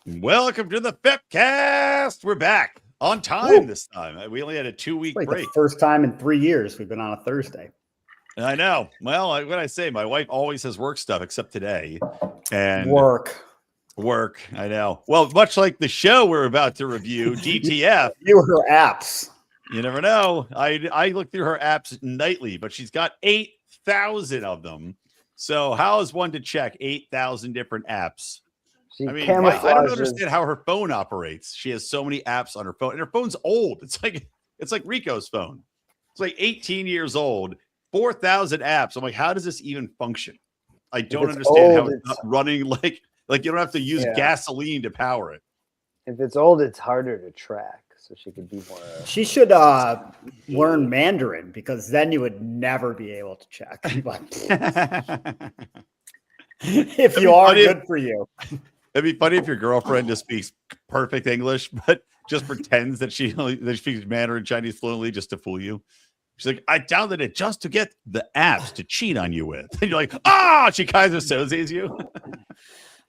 Welcome to the FEPCAST. We're back on time this time. We only had a 2-week like break. The first time in 3 years we've been on a Thursday. I know. Well, what I say, my wife always has work stuff except today. And work. I know. Well, much like the show we're about to review, DTF. You were her apps. You never know. I look through her apps nightly, but she's got 8,000 of them. So how is one to check 8,000 different apps? I mean, I don't understand how her phone operates. She has so many apps on her phone, and her phone's old. It's like Rico's phone. It's like 18 years old, 4,000 apps. I'm like, how does this even function? I don't understand how it's not running like you don't have to use gasoline to power it. If it's old, it's harder to track. So she could be more. She should learn Mandarin, because then you would never be able to check. If you are, good for you. It'd be funny if your girlfriend just speaks perfect English, but just pretends that she speaks Mandarin Chinese fluently just to fool you. She's like, I downloaded it just to get the apps to cheat on you with. And you're like, she Kaiser Soze's you.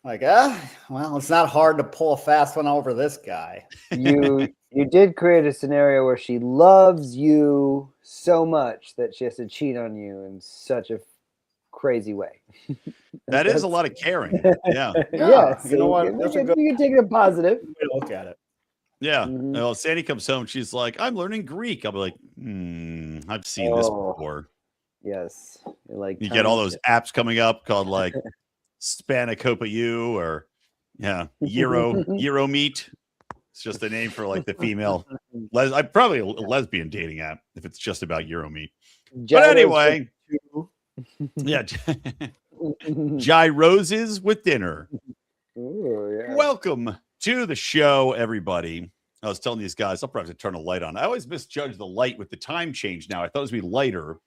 Like, well, it's not hard to pull a fast one over this guy. You did create a scenario where she loves you so much that she has to cheat on you in such a crazy way. That is a lot of caring. Yeah. Yes. You know what? You can take it a positive. Look at it. Yeah. Well, Sandy comes home. She's like, I'm learning Greek. I'll be like, I've seen this before. Yes. You get all those apps coming up called like Spanacopa U or Euro Meet. It's just a name for like the female. I'm probably a lesbian dating app if it's just about Euro Meet. But anyway. Yeah. Gyroses with dinner. Ooh, yeah. Welcome to the show, everybody. I was telling these guys, I'll probably have to turn a light on. I always misjudge the light with the time change now. I thought it was going to be lighter,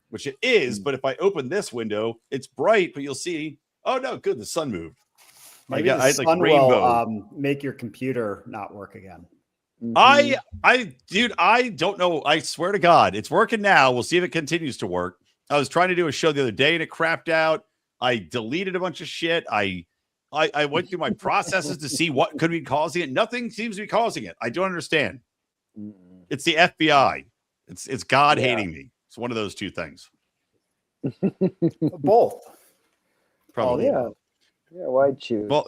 which it is. But if I open this window, it's bright, but you'll see, oh, no, good. The sun moved. Maybe the sun will make your computer not work again. Dude, I don't know. I swear to God, it's working now. We'll see if it continues to work. I was trying to do a show the other day and it crapped out. I deleted a bunch of shit. I went through my processes to see what could be causing it. Nothing seems to be causing it. I don't understand. It's the FBI. It's God hating me. It's one of those two things. Both. Probably. Yeah, why choose? Well,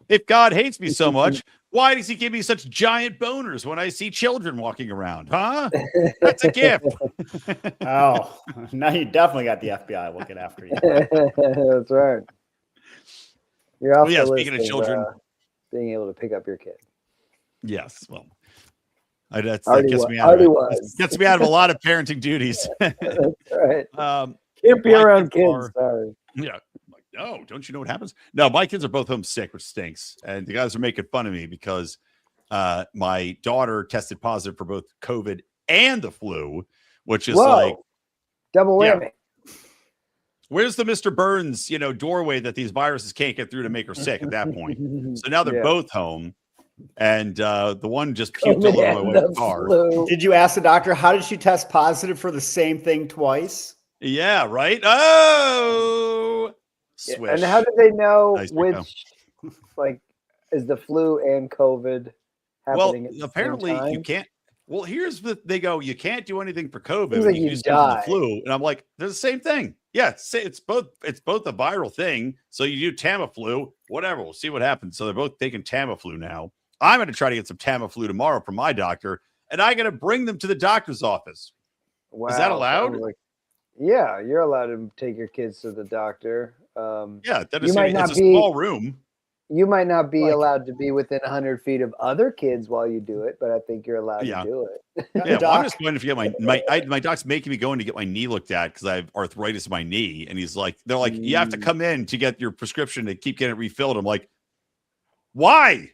if God hates me so much, why does he give me such giant boners when I see children walking around? Huh? That's a gift. Oh, now you definitely got the FBI looking after you. That's right. You're also speaking of children, being able to pick up your kid. Yes, well, that gets me out of a lot of parenting duties. That's right. Can't be around kids. Sorry. Yeah. No, don't you know what happens? No, my kids are both home sick, which stinks. And the guys are making fun of me because my daughter tested positive for both COVID and the flu, which is like double whammy. Yeah. Where's the Mr. Burns, doorway that these viruses can't get through to make her sick at that point? So now they're both home. And the one just puked all over my wife's car. Did you ask the doctor, how did she test positive for the same thing twice? Yeah, right. Oh, swish. And how do they know which, is the flu and COVID happening? Well, apparently you can't. Well, here's they go. You can't do anything for COVID. Like you do the flu, and I'm like, they're the same thing. Yeah, it's both. It's both a viral thing. So you do Tamiflu, whatever. We'll see what happens. So they're both taking Tamiflu now. I'm going to try to get some Tamiflu tomorrow from my doctor, and I got to bring them to the doctor's office. Wow. Is that allowed? Yeah, you're allowed to take your kids to the doctor. That is. It's a small room. You might not be allowed to be within 100 feet of other kids while you do it, but I think you're allowed to do it. Yeah, well, I'm just going to get my doc's making me go in to get my knee looked at because I have arthritis in my knee, and they're like, you have to come in to get your prescription to keep getting it refilled. I'm like, why?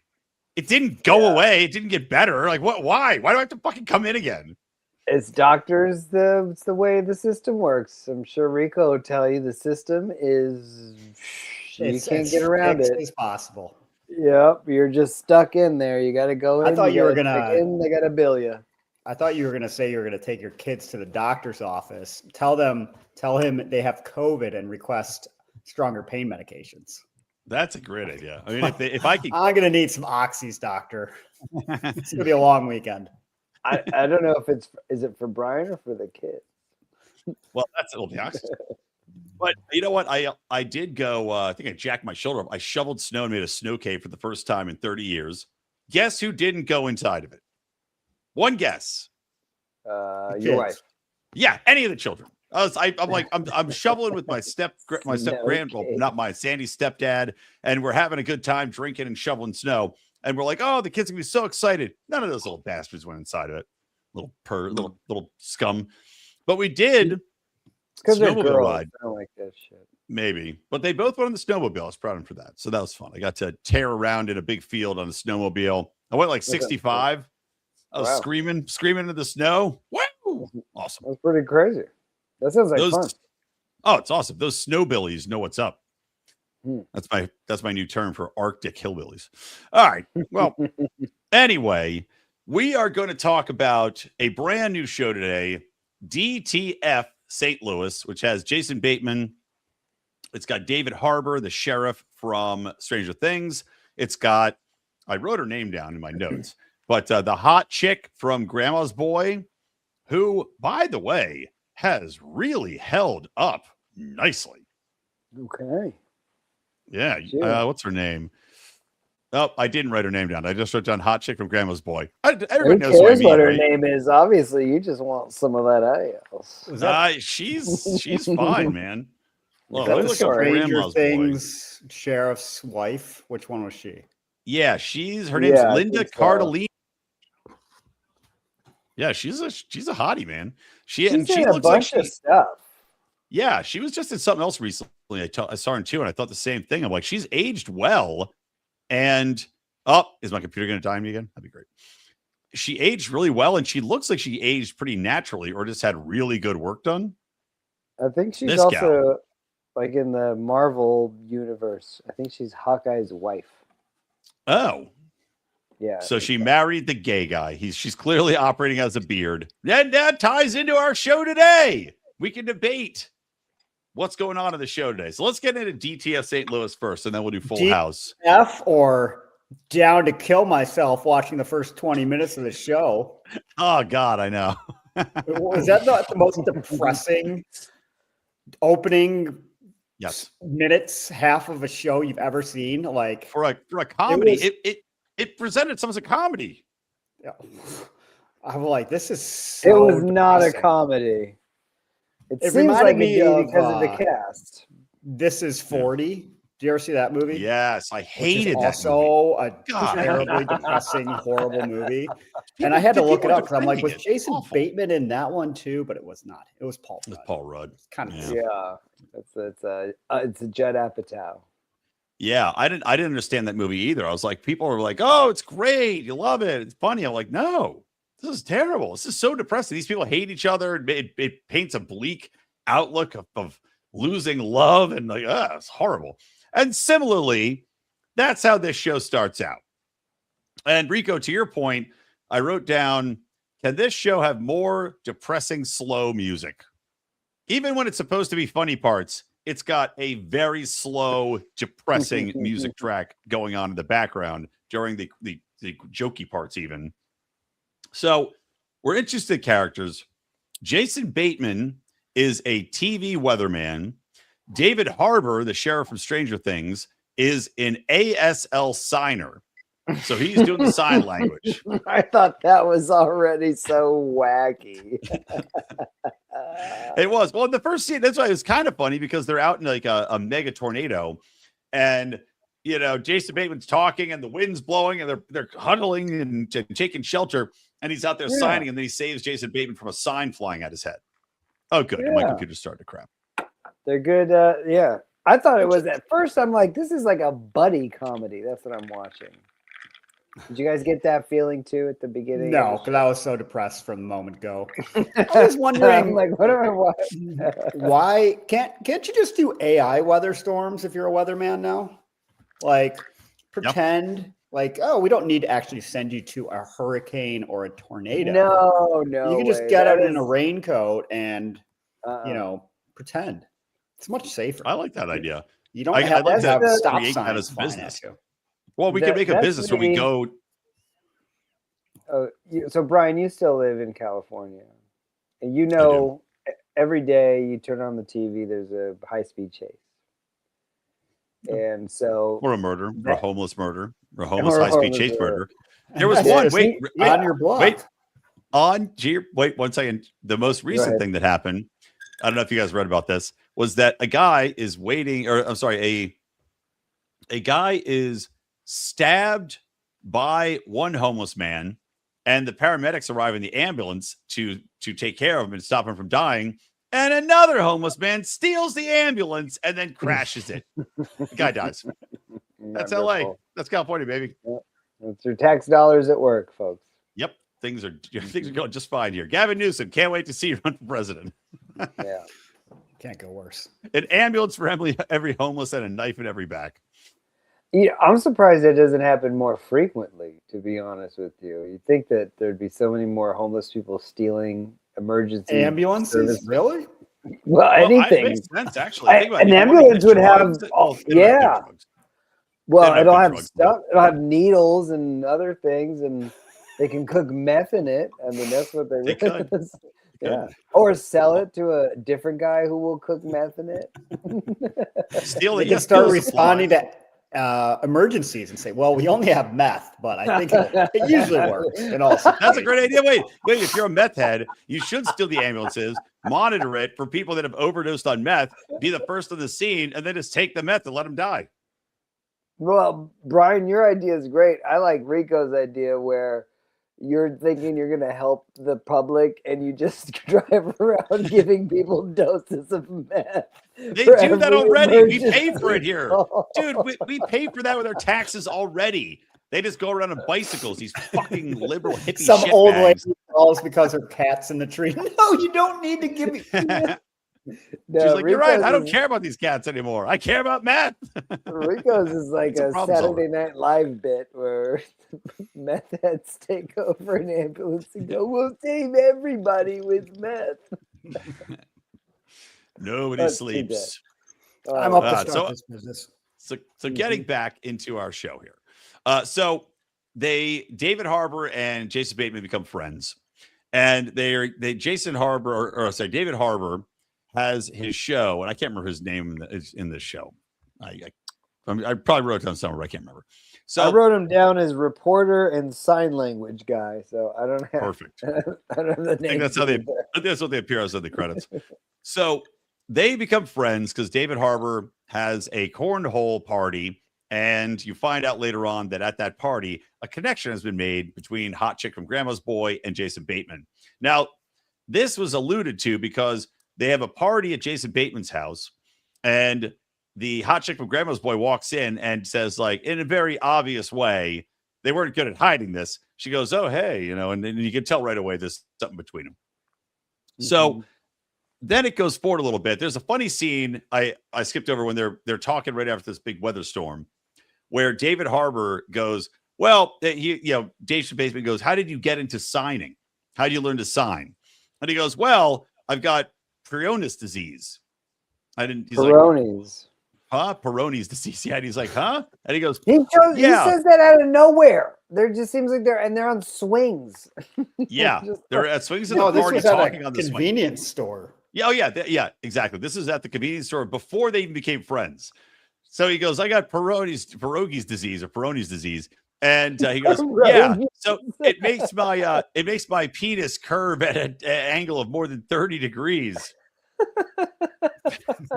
It didn't go away. It didn't get better. Like, what? Why? Why do I have to fucking come in again? It's doctors. It's the way the system works. I'm sure Rico will tell you the system is. You can't get around it. As possible. Yep, you're just stuck in there. You got to go in. I thought you were gonna. They got to bill you. I thought you were gonna say you were gonna take your kids to the doctor's office. Tell him they have COVID and request stronger pain medications. That's a great idea. I mean, if I could, I'm gonna need some oxys, doctor. It's gonna be a long weekend. I don't know if is it for Brian or for the kid? well, it'll be oxys. But you know what? I did go. I think I jacked my shoulder up. I shoveled snow and made a snow cave for the first time in 30 years. Guess who didn't go inside of it? One guess. Your wife. Yeah, any of the children. I'm shoveling with my not my Sandy's stepdad, and we're having a good time drinking and shoveling snow. And we're like, oh, the kids are gonna be so excited. None of those little bastards went inside of it. Little scum. But we did. Because they're snowmobile girls. ride. I don't like that shit. Maybe, but they both went on the snowmobile. I was proud of them for that. So that was fun. I got to tear around in a big field on a snowmobile. I went like 65. I was screaming in the snow. Woo! Awesome. That's pretty crazy. That sounds like fun. Oh, it's awesome. Those snowbillies know what's up. That's my new term for Arctic hillbillies. All right. Well, anyway, we are going to talk about a brand new show today, DTF Saint Louis, which has Jason Bateman. It's got David Harbour, the sheriff from Stranger Things. It's got, I wrote her name down in my notes, but the hot chick from Grandma's Boy, who, by the way, has really held up nicely. Okay. Yeah. What's her name? Oh, I didn't write her name down. I just wrote down hot chick from Grandma's Boy. Everybody knows what her name is. Obviously, you just want some of that ass. She's fine, man. Well, let me look up Stranger Things sheriff's wife. Which one was she? Yeah, her name's Linda Cardellini. Yeah, she's a hottie, man. She looks like stuff. Yeah, she was just in something else recently. I saw her in 2, and I thought the same thing. I'm like, she's aged well. And is my computer going to die on me again? That'd be great. She aged really well, and she looks like she aged pretty naturally, or just had really good work done. I think she's also like in the Marvel universe. I think she's Hawkeye's wife. Oh, yeah. So she married the gay guy. She's clearly operating as a beard. And that ties into our show today. We can debate what's going on in the show today. So let's get into DTF St. Louis first, and then we'll do Full House. DTF or down to kill myself watching the first 20 minutes of the show. Oh, God, I know. Was that not the most depressing opening minutes, half of a show you've ever seen? Like for a comedy, it presented some as a comedy. Yeah. I'm like, this is so it was not depressing. A comedy. It reminded me because of the cast. This is 40. Do you ever see that movie? Yes, I hated that. Also, a terribly depressing, horrible movie. And I had to look it up because I'm like, was Jason Bateman in that one too? But it was not. It was Paul Rudd. Paul Rudd. Kind of. Yeah. It's a Judd Apatow. Yeah, I didn't understand that movie either. I was like, people were like, "Oh, it's great, you love it, it's funny." I'm like, "No, this is terrible. This is so depressing. These people hate each other. It paints a bleak outlook of losing love, and like, it's horrible." And similarly, that's how this show starts out. And Rico, to your point, I wrote down, can this show have more depressing, slow music? Even when it's supposed to be funny parts, it's got a very slow, depressing music track going on in the background during the jokey parts even. So we're interested characters. Jason Bateman is a TV weatherman. David Harbour, the sheriff from Stranger Things, is an ASL signer. So he's doing the sign language. I thought that was already so wacky. It was. Well, in the first scene, that's why it was kind of funny because they're out in like a mega tornado, and Jason Bateman's talking and the wind's blowing and they're huddling and taking shelter, and he's out there signing, and then he saves Jason Bateman from a sign flying at his head. Oh, good. Yeah. My computer started to crap. They're good. Yeah. I thought it was at first. I'm like, this is like a buddy comedy. That's what I'm watching. Did you guys get that feeling too at the beginning? No, because I was so depressed from the moment go. I was wondering, like, what am I watching? Why can't you just do AI weather storms if you're a weatherman now? Like, pretend like, oh, we don't need to actually send you to a hurricane or a tornado. No, you can just get out in a raincoat and pretend. It's much safer. I like that idea. You don't I'd have like to have to stop create that signs as a flying business. at you. Well, we could make a business where we go. So Brian, you still live in California, and you know every day you turn on the TV, there's a high-speed chase, and so Or a murder, or a homeless murder, or a homeless high-speed chase murder. There was And one. that's Wait, on your block. Wait 1 second. The most recent thing that happened, I don't know if you guys read about this, was that a guy is waiting, or I'm sorry, a guy is stabbed by one homeless man, and the paramedics arrive in the ambulance to take care of him and stop him from dying. And another homeless man steals the ambulance and then crashes it. The guy dies. That's LA. That's California, baby. That's your tax dollars at work, folks. Yep. Things are going just fine here. Gavin Newsom, can't wait to see you run for president. Yeah. Can't go worse. An ambulance for every homeless and a knife in every back. Yeah, I'm surprised it doesn't happen more frequently, to be honest with you. You'd think that there'd be so many more homeless people stealing emergency ambulances. Service. Really? Well, anything. It makes sense, actually. An ambulance would have, yeah. Well, it'll have stuff. It'll have needles and other things, and they can cook meth in it. I mean, that's what they could. Yeah. Or sell it to a different guy who will cook meth in it. Steal it. You can start responding to emergencies and say, well, we only have meth, but I think it usually works. That's a great idea. Wait, if you're a meth head, you should steal the ambulances, monitor it for people that have overdosed on meth, be the first on the scene, and then just take the meth and let them die. Well, Brian, your idea is great. I like Rico's idea where you're thinking you're going to help the public and you just drive around giving people doses of meth. They do that already. Emergency. We pay for it here. Dude, we pay for that with our taxes already. They just go around on bicycles, these fucking liberal hippie Some shit old bags. lady calls because her cat's in the tree. No, you don't need to give me. No, she's like, you're right. I don't care about these cats anymore. I care about meth. Rico's is like a Saturday Night Live bit where meth heads take over an ambulance and go, we'll save everybody with meth. Nobody sleeps. I'm up to start this business. So getting back into our show here. So David Harbour and Jason Bateman become friends. And David Harbour has his show, and I can't remember his name in this show. I probably wrote it down somewhere, but I can't remember. So I wrote him down as reporter and sign language guy. So I don't have perfect. I don't have the name. That's what they appear as in the credits. So they become friends because David Harbour has a cornhole party, and you find out later on that at that party, a connection has been made between Hot Chick from Grandma's Boy and Jason Bateman. Now, this was alluded to because they have a party at Jason Bateman's house, and the Hot Chick from Grandma's Boy walks in and says, like, in a very obvious way, they weren't good at hiding this. She goes, oh, hey, and then you can tell right away there's something between them. Mm-hmm. So then it goes forward a little bit. There's a funny scene I skipped over when they're talking right after this big weather storm, where David Harbour goes, well, Jason Bateman goes, how did you get into signing? How did you learn to sign? And he goes, well, I've got Peyronie's disease. Peyronie's. Peyronie's disease. Yeah. And he's like, huh? And he goes, he says that out of nowhere. There just seems like they're on swings. Yeah. They're at swings in the party talking on the convenience store. Yeah. Oh, yeah. Exactly. This is at the convenience store before they even became friends. So he goes, I got Peyronie's disease. And he goes, yeah. So it makes my penis curve at an angle of more than 30 degrees.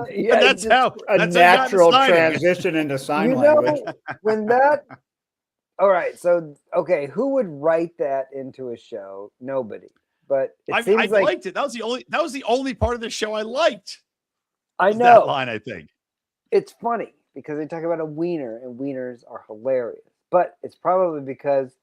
Yeah, that's natural transition into sign language. All right. So, okay. Who would write that into a show? Nobody. But I liked it. That was the only part of the show I liked. I know that line. I think it's funny because they talk about a wiener, and wieners are hilarious. But it's probably because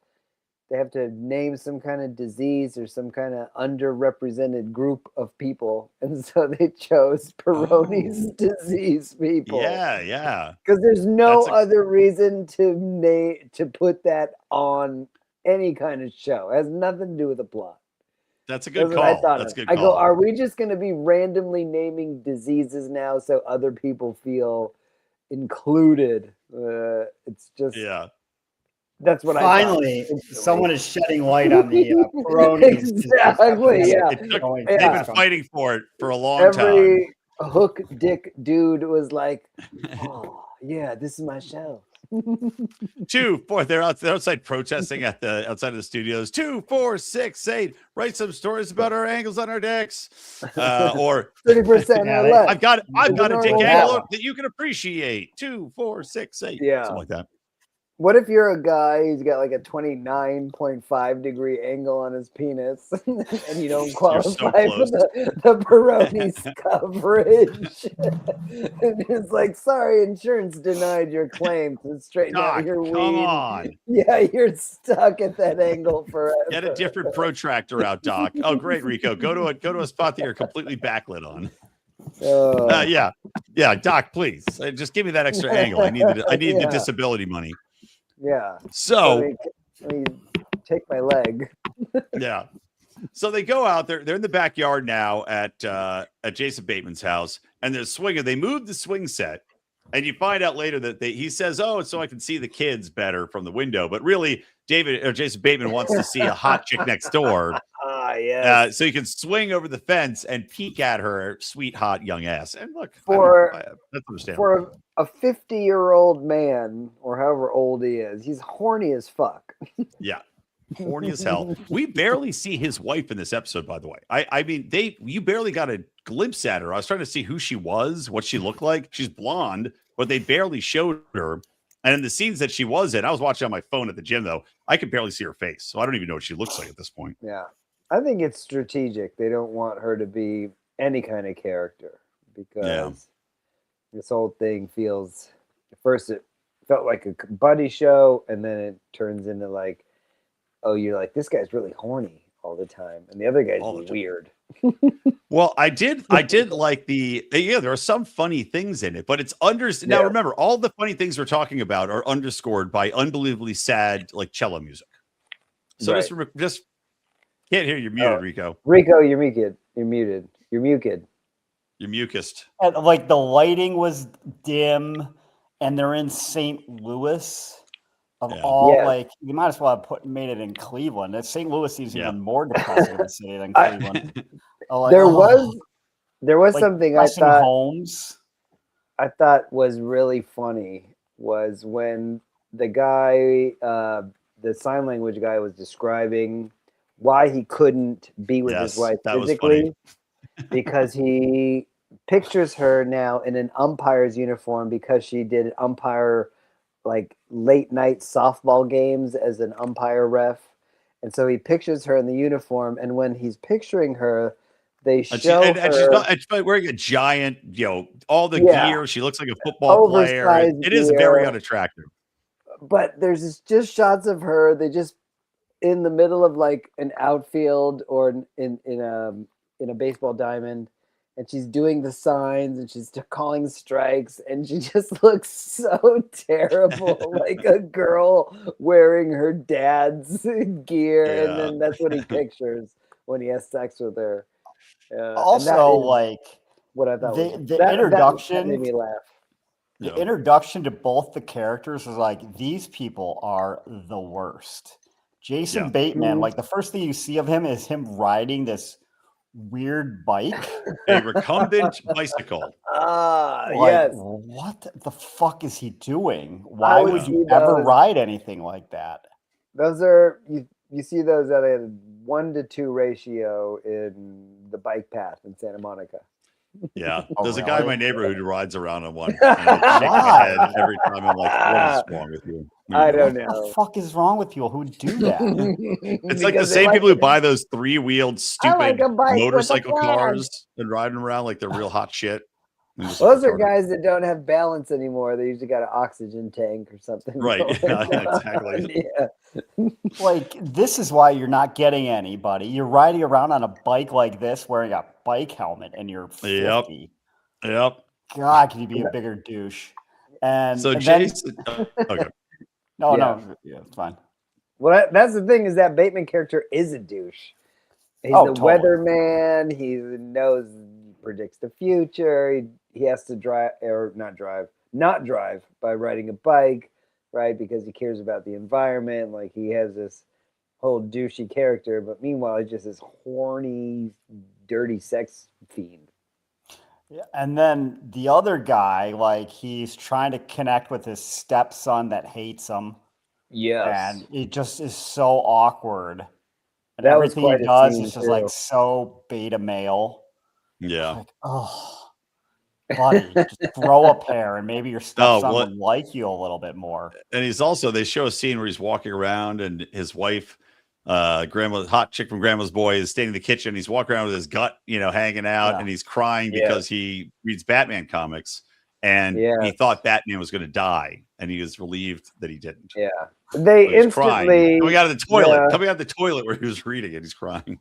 they have to name some kind of disease or some kind of underrepresented group of people. And so they chose Peyronie's disease people. Yeah. Because there's no other reason to put that on any kind of show. It has nothing to do with the plot. That's a good call. I go, are we just going to be randomly naming diseases now so other people feel included. It's just That's what finally someone is shedding light on the Peroni. Exactly. Yeah. They've been fighting for it for a long time. Every hook dick dude was like, "Oh yeah, this is my show." 2, 4. They're outside protesting outside of the studios. 2, 4, 6, 8. Write some stories about our angles on our decks, or 30% or less. I've got a dick angle that you can appreciate. 2, 4, 6, 8. Yeah, something like that. What if you're a guy who's got like a 29.5-degree angle on his penis and you don't qualify for the Peroni's coverage? And it's like, sorry, insurance denied your claim to straighten out your weed. Come on. Yeah, you're stuck at that angle forever. Get a different protractor out, Doc. Oh, great, Rico. Go to a spot that you're completely backlit on. Yeah, Doc, please. Just give me that extra angle. I need the disability money. Yeah. So let me take my leg. Yeah. So they go out there. They're in the backyard now at Jason Bateman's house, and they're swinging. They moved the swing set, and you find out later that he says, "Oh, it's so I can see the kids better from the window." But really, Jason Bateman wants to see a hot chick next door. Yes. So you can swing over the fence and peek at her sweet, hot young ass. And look, that's understandable. For a 50-year-old man, or however old he is, he's horny as fuck. Yeah, horny as hell. We barely see his wife in this episode, by the way. I mean, you barely got a glimpse at her. I was trying to see who she was, what she looked like. She's blonde, but they barely showed her. And in the scenes that she was in, I was watching on my phone at the gym, though. I could barely see her face, so I don't even know what she looks like at this point. Yeah. I think it's strategic. They don't want her to be any kind of character because this whole thing feels, at first it felt like a buddy show, and then it turns into like, oh, you're like, this guy's really horny all the time, and the other guy's weird. Well, I did like there are some funny things in it, but it's now remember, all the funny things we're talking about are underscored by unbelievably sad like cello music. So just can't hear you. Muted, Rico. Rico, you're muted. You're muted. You're muted. You're mucused. Like the lighting was dim, and they're in St. Louis. Like you might as well have made it in Cleveland. St. Louis seems even more depressing of a city than Cleveland. There was something I thought was really funny was when the guy, the sign language guy, was describing why he couldn't be with his wife physically, because he pictures her now in an umpire's uniform because she did umpire like late night softball games as an umpire ref. And so he pictures her in the uniform, and when he's picturing her, they show her. She's wearing a giant, all the gear. She looks like a football player. It is very unattractive. But there's just shots of her. They just in the middle of like an outfield or in a baseball diamond, and she's doing the signs and she's calling strikes, and she just looks so terrible, like a girl wearing her dad's gear. Yeah. And then that's what he pictures when he has sex with her. Also, like what I thought the introduction that made me laugh. The introduction to both the characters was like, these people are the worst. Jason Bateman, like the first thing you see of him is him riding this weird bike, a recumbent bicycle. Yes. What the fuck is he doing? Why would you ever ride anything like that? Those are you see those at a 1-to-2 ratio in the bike path in Santa Monica. Yeah, there's a guy in my neighborhood who rides around on one. And I shake my head every time. I'm like, what is wrong with you? I don't know. What the fuck is wrong with people who do that? It's like the same people who buy those 3-wheeled stupid motorcycle cars and riding around like they're real hot shit. Those are guys that don't have balance anymore. They usually got an oxygen tank or something. Right. Exactly. Yeah. Like, this is why you're not getting anybody. You're riding around on a bike like this wearing a bike helmet and you're 50. Yep. God, can you be a bigger douche? And so Jason. Okay. No, it's fine. Well, that's the thing, is that Bateman character is a douche. He's the weatherman. He predicts the future. He has to drive, or not drive, not drive by riding a bike, right? Because he cares about the environment. Like he has this whole douchey character, but meanwhile, he's just this horny, dirty sex fiend. Yeah, and then the other guy, like he's trying to connect with his stepson that hates him. Yes. And it just is so awkward. And that everything was quite he does scene is just too. like so beta male. Yeah. Like, oh, buddy, just grow a pair and maybe your stepson will like you a little bit more. And they show a scene where he's walking around and his wife, grandma, hot chick from Grandma's Boy, is standing in the kitchen. He's walking around with his gut, hanging out, and he's crying because he reads Batman comics and he thought Batman was going to die, and he was relieved that he didn't. Yeah, they instantly coming out of the toilet where he was reading it. He's crying.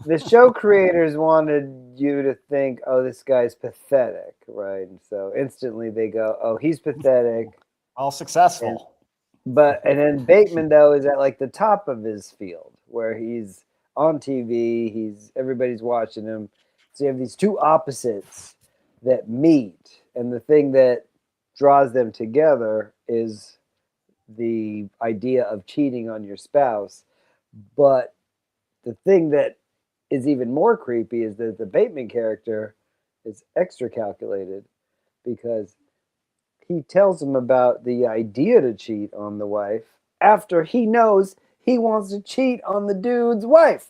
The show creators wanted you to think, oh, this guy's pathetic, right? And so instantly they go, oh, he's pathetic. All successful. And then Bateman, though, is at like the top of his field where he's on TV, everybody's watching him. So you have these two opposites that meet, and the thing that draws them together is the idea of cheating on your spouse. But the thing that is even more creepy is that the Bateman character is extra calculated because he tells him about the idea to cheat on the wife after he knows he wants to cheat on the dude's wife.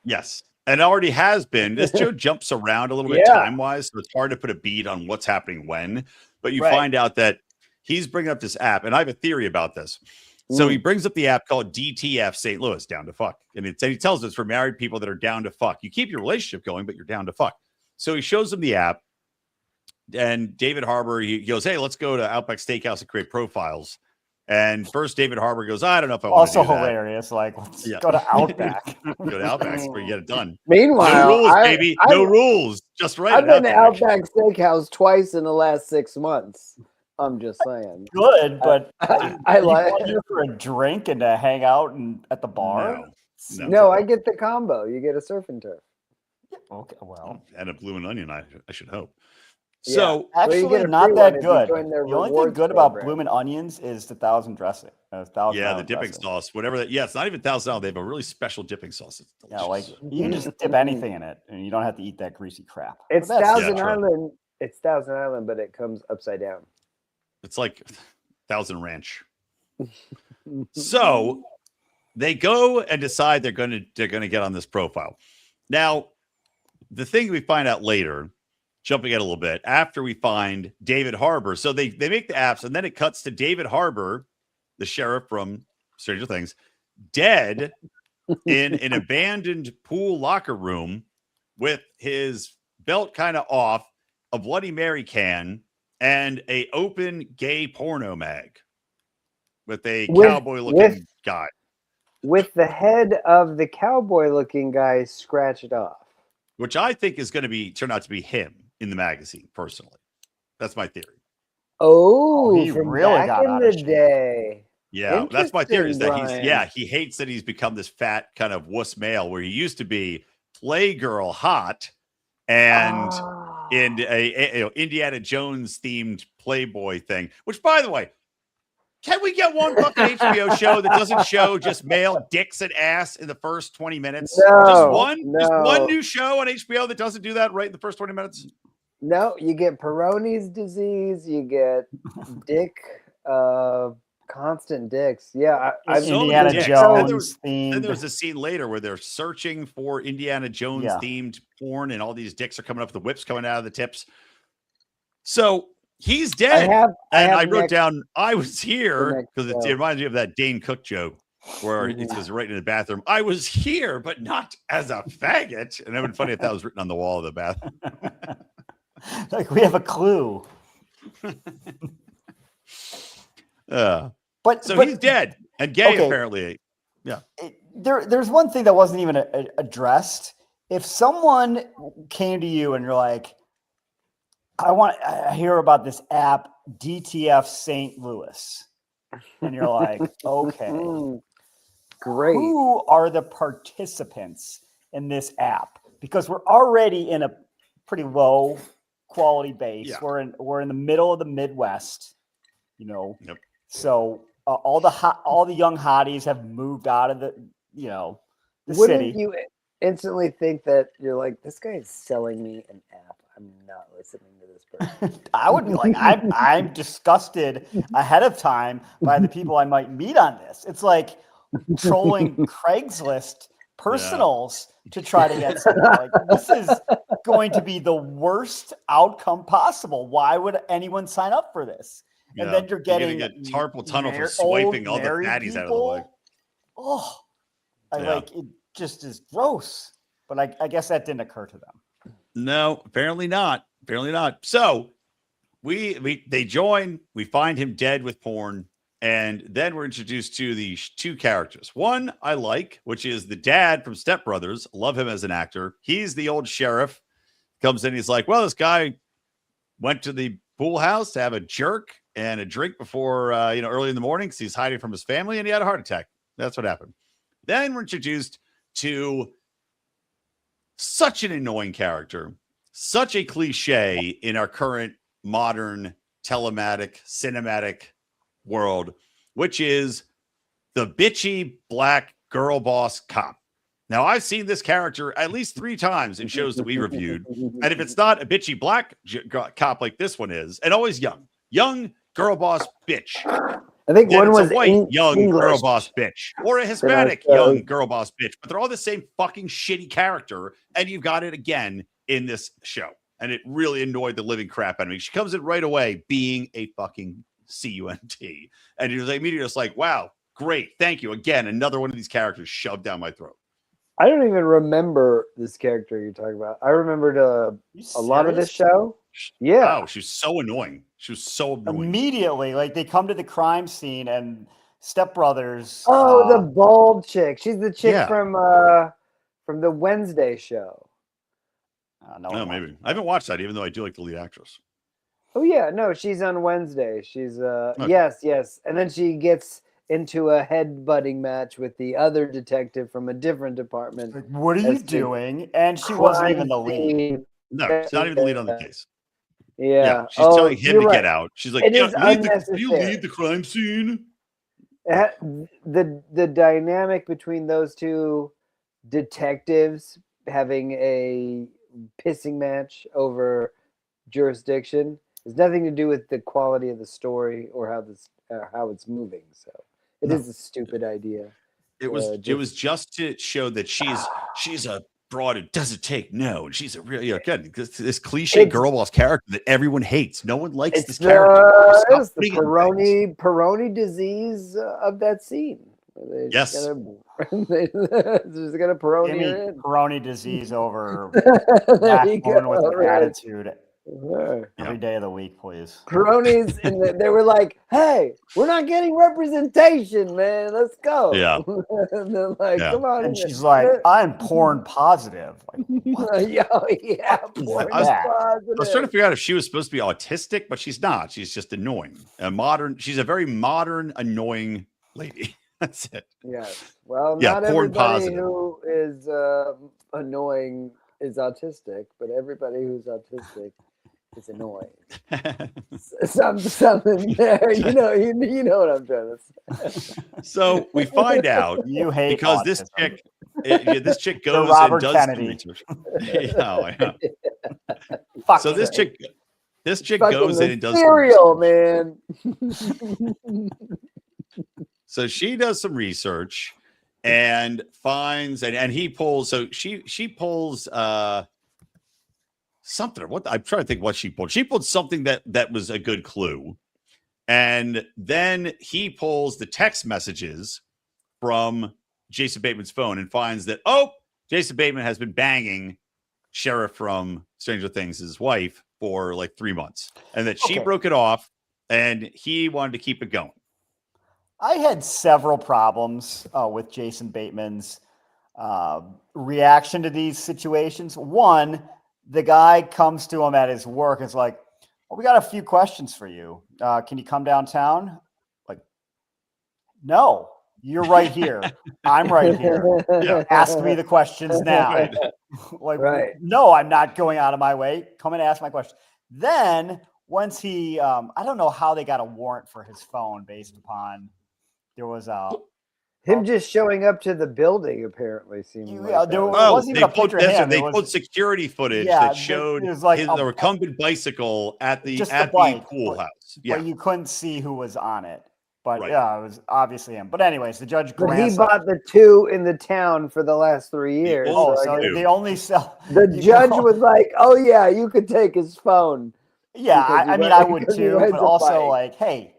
Yes. And already has been. This show jumps around a little bit time-wise, so it's hard to put a beat on what's happening when. But you find out that he's bringing up this app, and I have a theory about this. So he brings up the app called DTF Saint Louis, down to fuck. And he tells us for married people that are down to fuck. You keep your relationship going, but you're down to fuck. So he shows them the app. And David Harbour, he goes, hey, let's go to Outback Steakhouse and create profiles. And first David Harbour goes, I don't know if I want to do that. Also hilarious. Like, let's go to Outback. Go to Outback where you get it done. Meanwhile, no rules, baby. No rules. Just right. I've been to Outback Steakhouse twice in the last 6 months. I'm just saying. Good, but I like it for a drink and to hang out at the bar. No, I get the combo. You get a surf and turf. Okay, well, and a blue and onion. I should hope. Yeah. So actually, not that good. The only thing good about Bloomin' Onions is the thousand dressing. The dipping sauce, whatever that. Yeah, it's not even $1,000. They have a really special dipping sauce. It's delicious. Yeah, like you can just dip anything in it, and you don't have to eat that greasy crap. It's Thousand Island. It's Thousand Island, but it comes upside down. It's like Thousand Ranch. So they go and decide they're going to get on this profile. Now, the thing we find out later, jumping ahead a little bit, after we find David Harbour. So they make the apps, and then it cuts to David Harbour, the sheriff from Stranger Things, dead in an abandoned pool locker room with his belt kind of off, a Bloody Mary can, and a open gay porno mag with a cowboy-looking guy. With the head of the cowboy-looking guy scratched off. Which I think is going to turn out to be him in the magazine, personally. That's my theory. Oh, from really back in the day. Yeah, that's my theory. Is that he hates that he's become this fat kind of wuss male where he used to be Playgirl hot and in a Indiana Jones themed Playboy thing. Which, by the way, can we get one fucking HBO show that doesn't show just male dicks and ass in the first 20 minutes? No, just one new show on HBO that doesn't do that right in the first 20 minutes? No, you get Peyronie's disease, you get dick, constant dicks. Yeah, Indiana Jones themed. Then there's a scene later where they're searching for Indiana Jones themed porn, and all these dicks are coming up, the whips coming out of the tips. So he's dead. I wrote down, I was here, because it reminds me of that Dane Cook joke where it says right in the bathroom, I was here, but not as a faggot. And it would be funny if that was written on the wall of the bathroom. Like, we have a clue. But he's dead and gay, apparently. Yeah. There's one thing that wasn't even addressed. If someone came to you and you're like, I hear about this app, DTF Saint Louis. And you're like, okay. Great. Who are the participants in this app? Because we're already in a pretty low quality base. Yeah. We're in the middle of the Midwest, you know. Yep. So all the young hotties have moved out of the Wouldn't city. you instantly think that you're like, this guy is selling me an app? I'm not listening to this person. I would be like, I'm disgusted ahead of time by the people I might meet on this. It's like trolling Craigslist personals to try to get something. Like, this is going to be the worst outcome possible. Why would anyone sign up for this? Yeah. And then you're getting get carpal tunnel for swiping all the fatties out of the way. Oh, it just is gross. But I guess that didn't occur to them. No, apparently not. Apparently not. So they join. We find him dead with porn. And then we're introduced to the two characters. One I like, which is the dad from Step Brothers. Love him as an actor. He's the old sheriff. Comes in. He's like, well, this guy went to the pool house to have a jerk and a drink before, early in the morning because he's hiding from his family and he had a heart attack. That's what happened. Then we're introduced to such an annoying character, such a cliche in our current modern cinematic world, which is the bitchy black girl boss cop. Now, I've seen this character at least 3 times in shows that we reviewed. And if it's not a bitchy black cop like this one is, and always young girl boss bitch. I think one was a white young English. girl boss bitch or a Hispanic young girl boss bitch, but they're all the same fucking shitty character. And you've got it again in this show. And it really annoyed the living crap out of me. She comes in right away being a fucking cunt. And you're immediately just like, wow, great. Thank you. Again, another one of these characters shoved down my throat. I don't even remember this character you're talking about. I remembered a lot of this show. Yeah. Wow, she was so annoying. She was so annoying. Immediately, like they come to the crime scene and Step Brothers. Oh, the bald chick. She's the chick from the Wednesday show. No, maybe. I haven't watched that, even though I do like the lead actress. Oh yeah, no, she's on Wednesday. She's yes. And then she gets into a head-butting match with the other detective from a different department. Like, what are you doing? And she wasn't even the lead. No, she's not even the lead on the case. Yeah. She's telling him to get out. She's like, you lead the crime scene. The dynamic between those two detectives having a pissing match over jurisdiction has nothing to do with the quality of the story or how it's moving. So it is a stupid idea. It was just to show that she's a broad who doesn't take no, and she's a real again this cliche girl boss character that everyone hates. No one likes this character. It's the Peroni disease of that scene. Yes. They're just gonna Peroni her in. Peroni disease over that woman with an attitude. Every day of the week, please. Peroni's they were like, hey, we're not getting representation, man. Let's go. Yeah. And they're like, come on. And she's like, I'm porn positive. Like, porn I was trying to figure out if she was supposed to be autistic, but she's not. She's just annoying. She's a very modern, annoying lady. That's it. Yes. Well, not everybody who is annoying is autistic, but everybody who's autistic is annoying. Something there, you know what I'm trying to say. So we find out you hate because autism. this chick goes and does some research. So this chick goes in and does cereal, man. So she does some research and finds and he pulls. So she pulls something. What I'm trying to think what she pulled. She pulled something that was a good clue, and then he pulls the text messages from Jason Bateman's phone and finds that Jason Bateman has been banging Sheriff from Stranger Things' wife for like 3 months, and that she broke it off, and he wanted to keep it going. I had several problems with Jason Bateman's reaction to these situations. One, the guy comes to him at his work and is like, well, we got a few questions for you. Can you come downtown? Like, no, you're right here. I'm right here. Yeah. Ask me the questions now. No, I'm not going out of my way. Come and ask my question. Then once he, I don't know how they got a warrant for his phone based upon there was him just showing up to the building apparently seemed like there was, wasn't even a picture of him. They put security footage that showed like the recumbent bicycle at the pool house. But you couldn't see who was on it. But yeah, it was obviously him. But anyways, the judge grants. But he bought the 2 in the town for the last 3 years. So they only sell. The judge was like, "Oh yeah, you could take his phone." Yeah, I mean, I would too. But also, like, hey,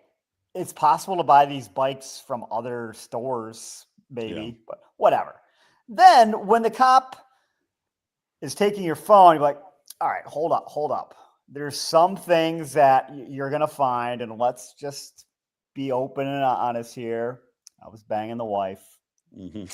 it's possible to buy these bikes from other stores, maybe. But whatever. Then when the cop is taking your phone, you're like, "All right, hold up. There's some things that you're gonna find, and let's just be open and honest here. I was banging the wife. Mm-hmm.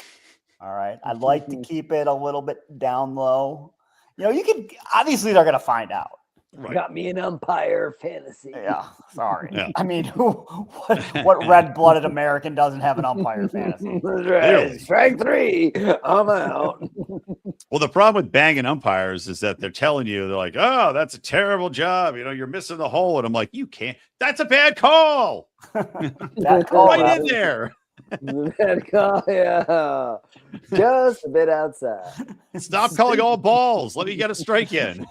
All right. I'd like to keep it a little bit down low. You can obviously they're gonna find out. Right. Got me an umpire fantasy. Yeah, sorry. Yeah. I mean, what red-blooded American doesn't have an umpire fantasy? Right. Strike 3. I'm out. Well, the problem with banging umpires is that they're telling you, they're like, "Oh, that's a terrible job. You're missing the hole." And I'm like, "You can't. That's a bad call. That call right in there." Bad call, yeah. Just a bit outside. Stop calling all balls. Let me get a strike in.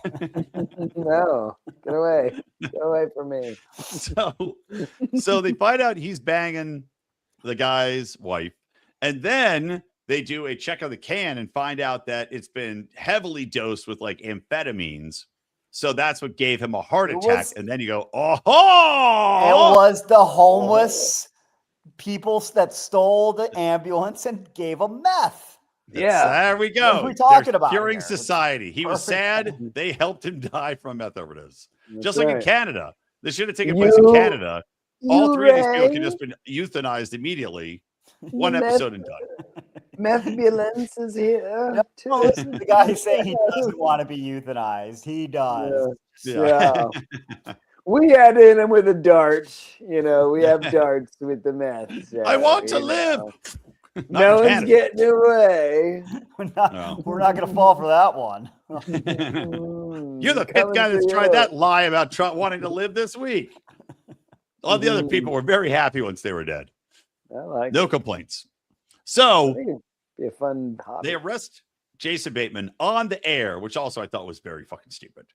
No, get away. Get away from me. So they find out he's banging the guy's wife, and then they do a check of the can and find out that it's been heavily dosed with like amphetamines. So that's what gave him a heart attack. And then you go, "Oh, it was the homeless people that stole the ambulance and gave him meth." There we go. What are we talking about? Curing society. He was sad. They helped him die from meth overdose. Just like in Canada. This should have taken place in Canada. All 3 of these people could just been euthanized immediately. One episode and done. Methbulence is here. The guy saying he doesn't want to be euthanized. He does. Yeah. We had in him with a dart. We have darts with the meth. So, I want to live. No one's getting away. We're not going to fall for that one. You're the 5th guy that's tried that lie about wanting to live this week. All the other people were very happy once they were dead. No complaints. So it'd be a fun hobby. They arrest Jason Bateman on the air, which also I thought was very fucking stupid.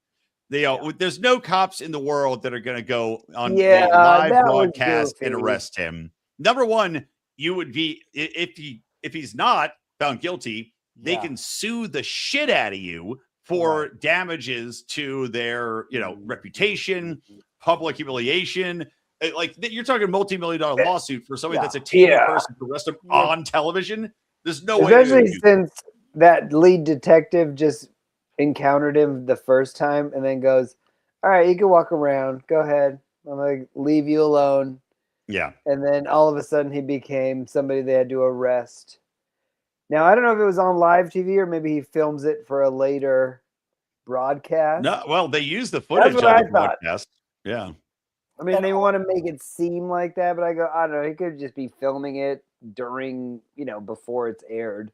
There's no cops in the world that are going to go on a live broadcast and arrest him. Number one, you would be if he's not found guilty, they can sue the shit out of you for damages to their reputation, public humiliation. Like you're talking multi-million-dollar lawsuit for somebody that's a TV person to arrest him on television. There's no way. Especially since that lead detective just encountered him the first time and then goes, "All right, you can walk around. Go ahead. I'm going to leave you alone." Yeah. And then all of a sudden he became somebody they had to arrest. Now, I don't know if it was on live TV or maybe he films it for a later broadcast. No, well, they use the footage on the broadcast. Yeah. I mean, they want to make it seem like that, but I don't know. He could just be filming it during, before it's aired.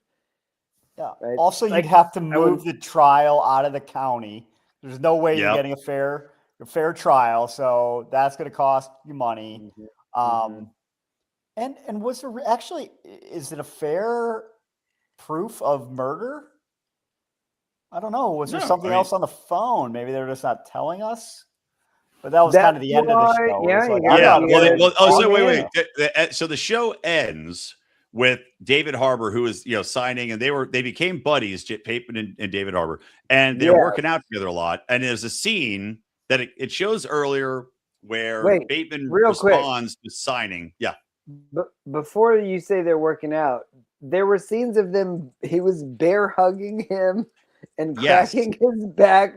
Yeah. Right? Also, you'd have to move the trial out of the county. There's no way you're getting a fair trial, so that's going to cost you money. And was there actually, is it a fair proof of murder? I don't know. Was there something else on the phone? Maybe they're just not telling us. But that was kind of the end of the show. Wait. So the show ends with David Harbour, who is signing, and they became buddies, Bateman and David Harbour, and they're working out together a lot. And there's a scene that it shows earlier where Bateman responds to signing. Yeah. But before you say they're working out, there were scenes of them. He was bear hugging him and cracking his back.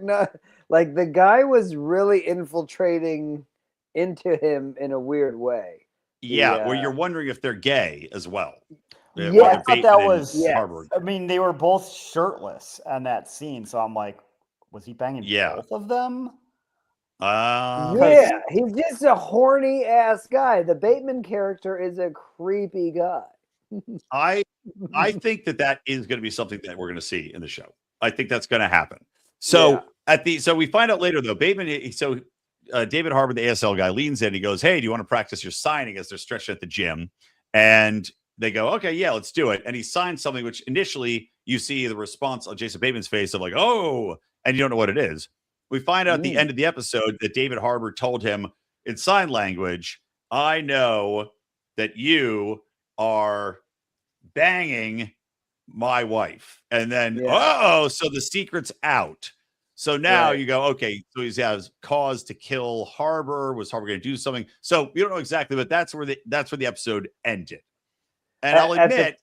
Like the guy was really infiltrating into him in a weird way. Yeah, where you're wondering if they're gay as well. I thought that was. I mean, they were both shirtless on that scene, so I'm like, was he banging both of them? He's just a horny ass guy. The Bateman character is a creepy guy. I think that is going to be something that we're going to see in the show. I think that's going to happen. So So we find out later though, Bateman. So David Harbour, the ASL guy, leans in. He goes, "Hey, do you want to practice your signing?" As they're stretching at the gym, and they go, "Okay, yeah, let's do it." And he signs something, which initially you see the response on Jason Bateman's face of like, "Oh," and you don't know what it is. We find out at the end of the episode that David Harbour told him in sign language, "I know that you are banging my wife." And then, so the secret's out. So now you go, okay, so he has cause to kill Harbour. Was Harbour going to do something? So we don't know exactly, but that's where the episode ended. And I'll admit,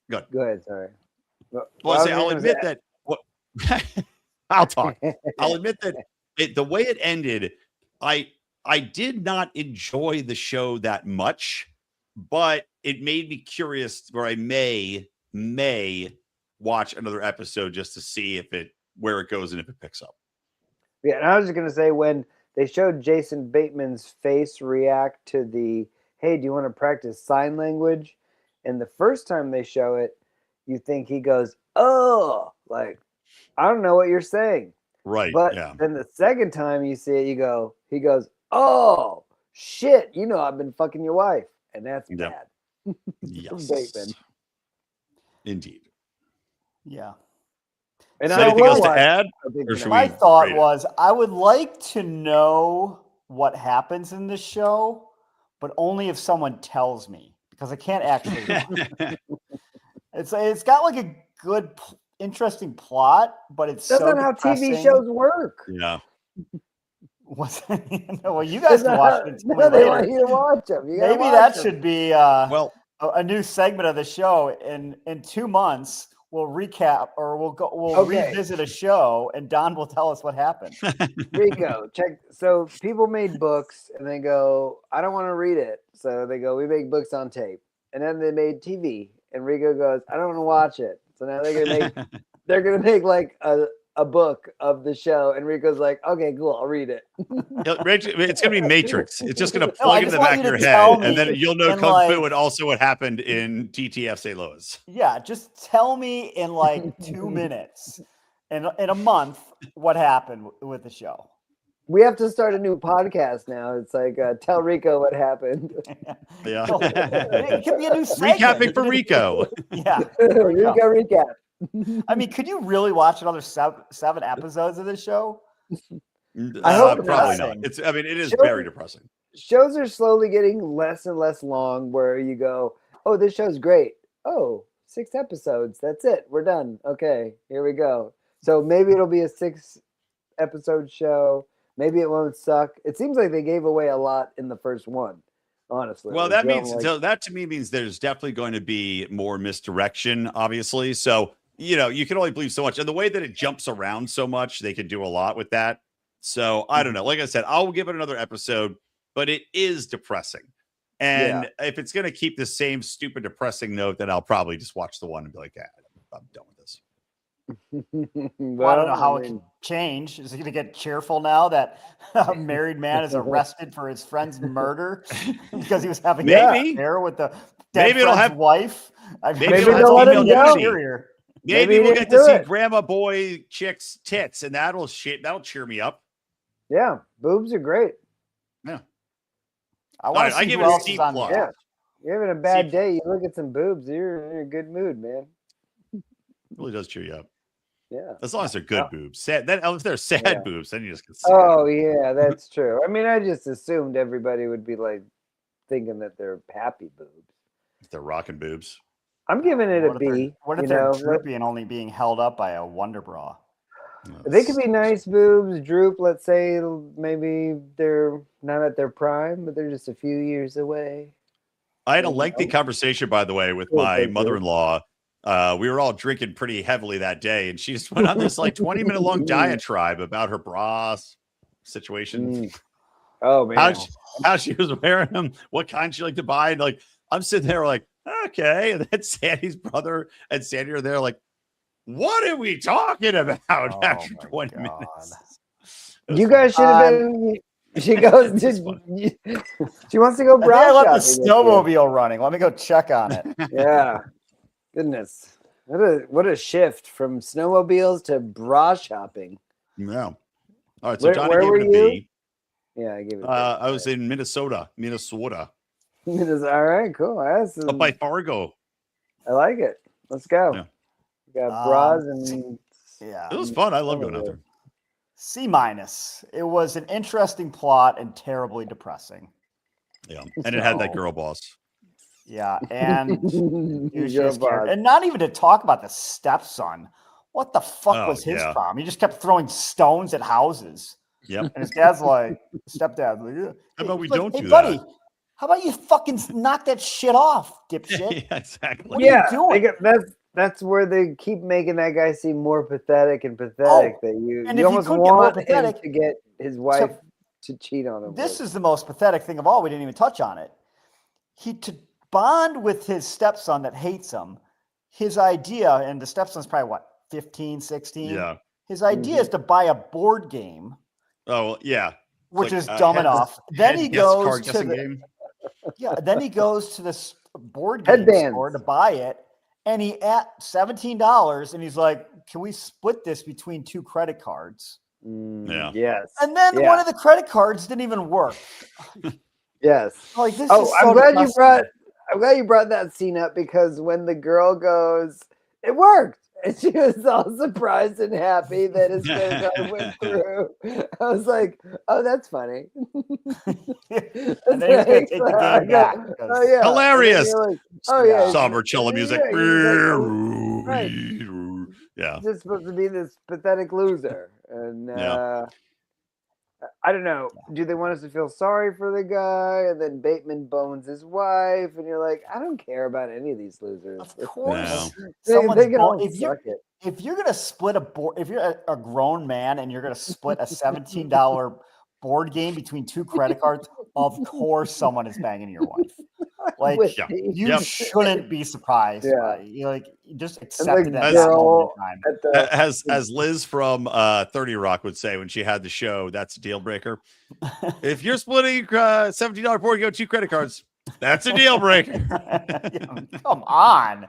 go ahead. Sorry. I'll admit that. I'll talk. I'll admit that the way it ended, I did not enjoy the show that much, but it made me curious where I may watch another episode just to see where it goes and if it picks up. Yeah, and I was just gonna say when they showed Jason Bateman's face react to the "Hey, do you want to practice sign language?" And the first time they show it, you think he goes, "Oh, like I don't know what you're saying." Right. But then the second time you see it, he goes, "Oh shit, I've been fucking your wife." And that's bad. Yes. Bateman. Indeed. Yeah. And so anything else to add? My thought was I would like to know what happens in this show, but only if someone tells me, because I can't actually. It's got like a good, interesting plot, but it's that's so not depressing. how TV shows work. Yeah. Well, you guys can watch it. No, they want you to watch them. Maybe that should be a new segment of the show. In 2 months, we'll recap or we'll revisit a show, and Don will tell us what happened. Rico, check. So people made books, and they go, "I don't want to read it." So they go, "We make books on tape," and then they made TV, and Rico goes, "I don't want to watch it." So now they're gonna make like a book of the show, and Rico's like, "Okay, cool, I'll read it." It's gonna be Matrix. It's just gonna plug into the back of your head, and then you'll know Kung Fu and also what happened in DTF Saint Louis. Yeah, just tell me in like 2 minutes, in a month, what happened with the show. We have to start a new podcast now. It's like tell Rico what happened. Yeah, it could be a new segment. Recapping for Rico. Yeah, Rico recap. I mean, could you really watch another seven episodes of this show? I hope probably not. It is very depressing. Shows are slowly getting less and less long where you go, "Oh, this show's great. Oh, 6 episodes. That's it. We're done. Okay, here we go." So maybe it'll be a 6-episode show. Maybe it won't suck. It seems like they gave away a lot in the first one, honestly. Well, that to me means there's definitely going to be more misdirection, obviously. So, you can only believe so much. And the way that it jumps around so much, they can do a lot with that. So I don't know. Like I said, I'll give it another episode, but it is depressing. And if it's going to keep the same stupid depressing note, then I'll probably just watch the one and be like, I'm done with this. Well, I don't know how it can change. Is it going to get cheerful now that a married man is arrested for his friend's murder because he was having an affair with the dead friend's wife? Maybe they'll let him go. Maybe we'll get to see grandma boy chick's tits, and that'll cheer me up. Yeah, boobs are great. Yeah. I give it a C+. Yeah. You're having a bad day, you look at some boobs, you're in a good mood, man. It really does cheer you up. Yeah. As long as they're good boobs. Sad. If they're sad boobs, then you just get sad. Oh, yeah, that's true. I mean, I just assumed everybody would be like thinking that they're happy boobs. If they're rocking boobs. I'm giving it a B. What if they're droopy and only being held up by a Wonder Bra? They could be nice boobs, droop. Let's say maybe they're not at their prime, but they're just a few years away. I had a lengthy conversation, by the way, with my mother-in-law. We were all drinking pretty heavily that day, and she just went on this like 20-minute long diatribe about her bra situation. Oh man, how she was wearing them, what kind she liked to buy, and like I'm sitting there like, okay, and then Sandy's brother and Sandy are there like, what are we talking about after 20 minutes? You guys should have been. She goes. She wants to go bra shopping. I left the snowmobile running. Let me go check on it. Yeah. Goodness. What a shift from snowmobiles to bra shopping. Yeah. All right. So Johnny where gave were it a you? B. Yeah, I gave it. I was in Minnesota. All right, cool. Up by Fargo. I like it. Let's go. Yeah. We got bras and It was fun. I love going out there. C-. It was an interesting plot and terribly depressing. Yeah, and it had that girl boss. Yeah, and Girl boss. and not even to talk about the stepson. What the fuck was his problem? He just kept throwing stones at houses. Yep. And his dad's like, stepdad's like, how about we like, don't hey, do buddy, that? how about you fucking knock that shit off, dipshit? Yeah, exactly. What are you doing? That's where they keep making that guy seem more pathetic and pathetic. That you almost want him to get his wife to cheat on him. This is the most pathetic thing of all. We didn't even touch on it. To bond with his stepson that hates him, his idea, and the stepson's probably what, 15, 16? Yeah. His idea is to buy a board game. Oh, yeah. Which is dumb enough. Then he goes to then he goes to this board game store to buy it, and he at $17, and he's like, "Can we split this between 2 credit cards?" Yes. And then one of the credit cards didn't even work. Yes. Like this. I'm glad you brought that scene up, because when the girl goes, it worked. And she was all surprised and happy that his credit card went through. I was like, "Oh, that's funny." And then he's going to take the game back. Oh yeah, hilarious. Like, oh yeah, somber cello music. Right. Yeah, he's just supposed to be this pathetic loser, and I don't know. Do they want us to feel sorry for the guy? And then Bateman bones his wife, and you're like, I don't care about any of these losers. Of course, if you're gonna split a board, if you're a grown man and you're gonna split a $17 board game between 2 credit cards, of course someone is banging your wife. Like you shouldn't be surprised. You like just accept it at that moment in time. As Liz from 30 Rock would say when she had the show, that's a deal breaker. If you're splitting $17 board game, 2 credit cards, that's a deal breaker. Come on,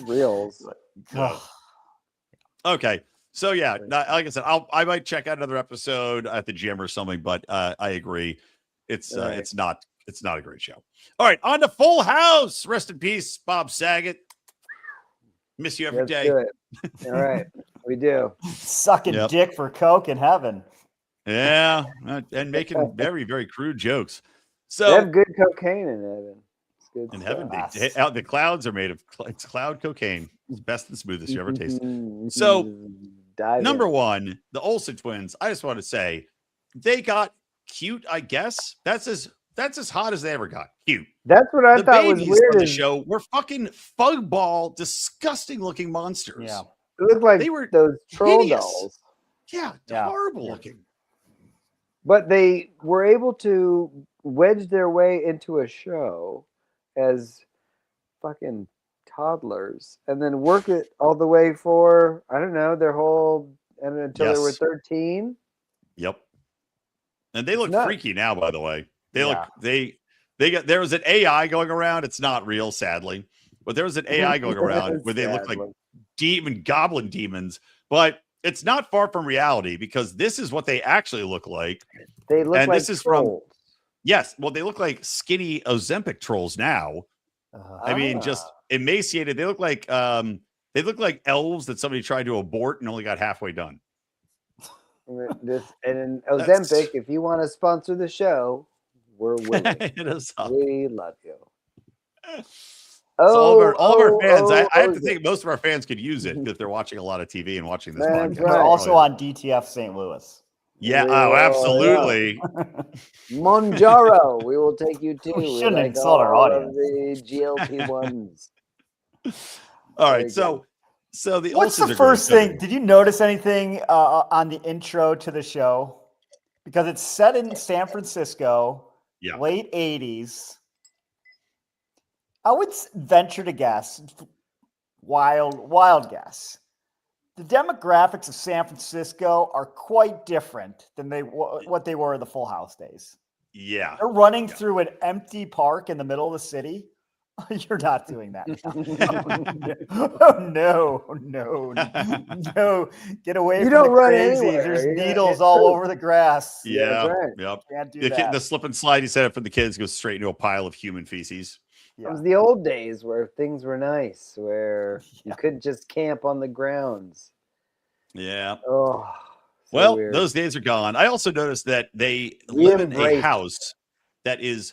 reals. Okay. So yeah, like I said, I might check out another episode at the gym or something, but I agree, it's not a great show. All right, on to Full House. Rest in peace, Bob Saget. Miss you every day. All right, we do. Sucking dick for coke in heaven. Yeah, and making very, very crude jokes. So they have good cocaine in heaven. It's good in heaven, the clouds are made of cloud cocaine. It's best and smoothest you ever tasted. So number 1, the Olsen twins. I just want to say they got cute. I guess that's as hot as they ever got. Cute. That's what I thought was weird. On the show were fucking fugball, disgusting looking monsters. Yeah, it looked like they were those troll hideous dolls. Yeah, horrible looking. But they were able to wedge their way into a show as fucking toddlers, and then work it all the way for their whole until they were 13. Yep. And they look freaky now, by the way. There was an AI going around. It's not real, sadly, but there was an AI going around where they look like goblin demons, but it's not far from reality, because this is what they actually look like. They look like this is trolls. They look like skinny Ozempic trolls now. I mean, just emaciated. They look like elves that somebody tried to abort and only got halfway done. And Ozempic, if you want to sponsor the show, we're willing. We love you. All of our fans, I have to think most of our fans could use it if they're watching a lot of TV and watching this podcast. We're also on DTF St. Louis. Yeah, absolutely. Monjaro, we will take you to. We shouldn't insult our audience. The GLP-1s. All right, so the what's the first thing? Did you notice anything on the intro to the show? Because it's set in San Francisco, late 80s. I would venture to guess, wild guess, the demographics of San Francisco are quite different than what they were in the Full House days. Yeah. They're running through an empty park in the middle of the city. You're not doing that. Oh, no. Get away from the crazies. There's needles all over the grass. Yeah, that's right. Yep. Can't do that. The slip and slide he set up for the kids goes straight into a pile of human feces. It was the old days where things were nice, where you couldn't just camp on the grounds. Yeah. Oh, well, weird. Those days are gone. I also noticed that they live in a house that is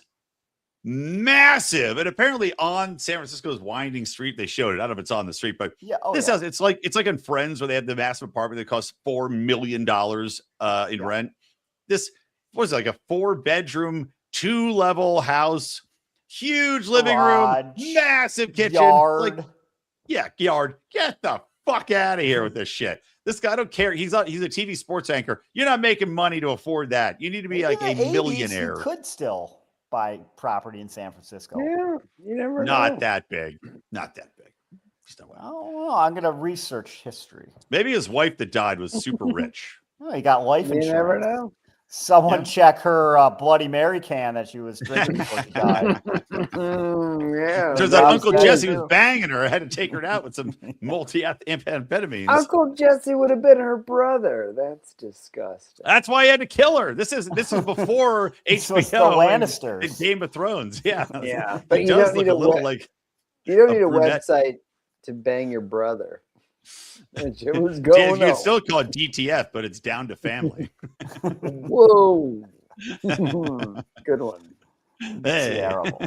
massive, and apparently on San Francisco's winding street, they showed it. I don't know if it's on the street, but this house, it's like in Friends where they have the massive apartment that costs $4 million in rent. This was like a 4-bedroom, 2-level house, huge living room, massive kitchen, yard. Yard. Get the fuck out of here with this shit. This guy don't care. He's a TV sports anchor. You're not making money to afford that. You need to be like a millionaire. You could still buy property in San Francisco. Yeah, you never know. Not that big. Oh, I'm gonna research history. Maybe his wife that died was super rich. Oh, he got life insurance. You never know. Someone check her Bloody Mary can that she was drinking before she died. Turns out Uncle Jesse was banging her. I had to take her out with some multi-amphetamines. Uncle Jesse would have been her brother. That's disgusting. That's why he had to kill her. This is before HBO Lannisters and Game of Thrones. Yeah. But you don't need a website to bang your brother. It was going you can still call it DTF, but it's down to family. Whoa. Good one. Hey. Terrible.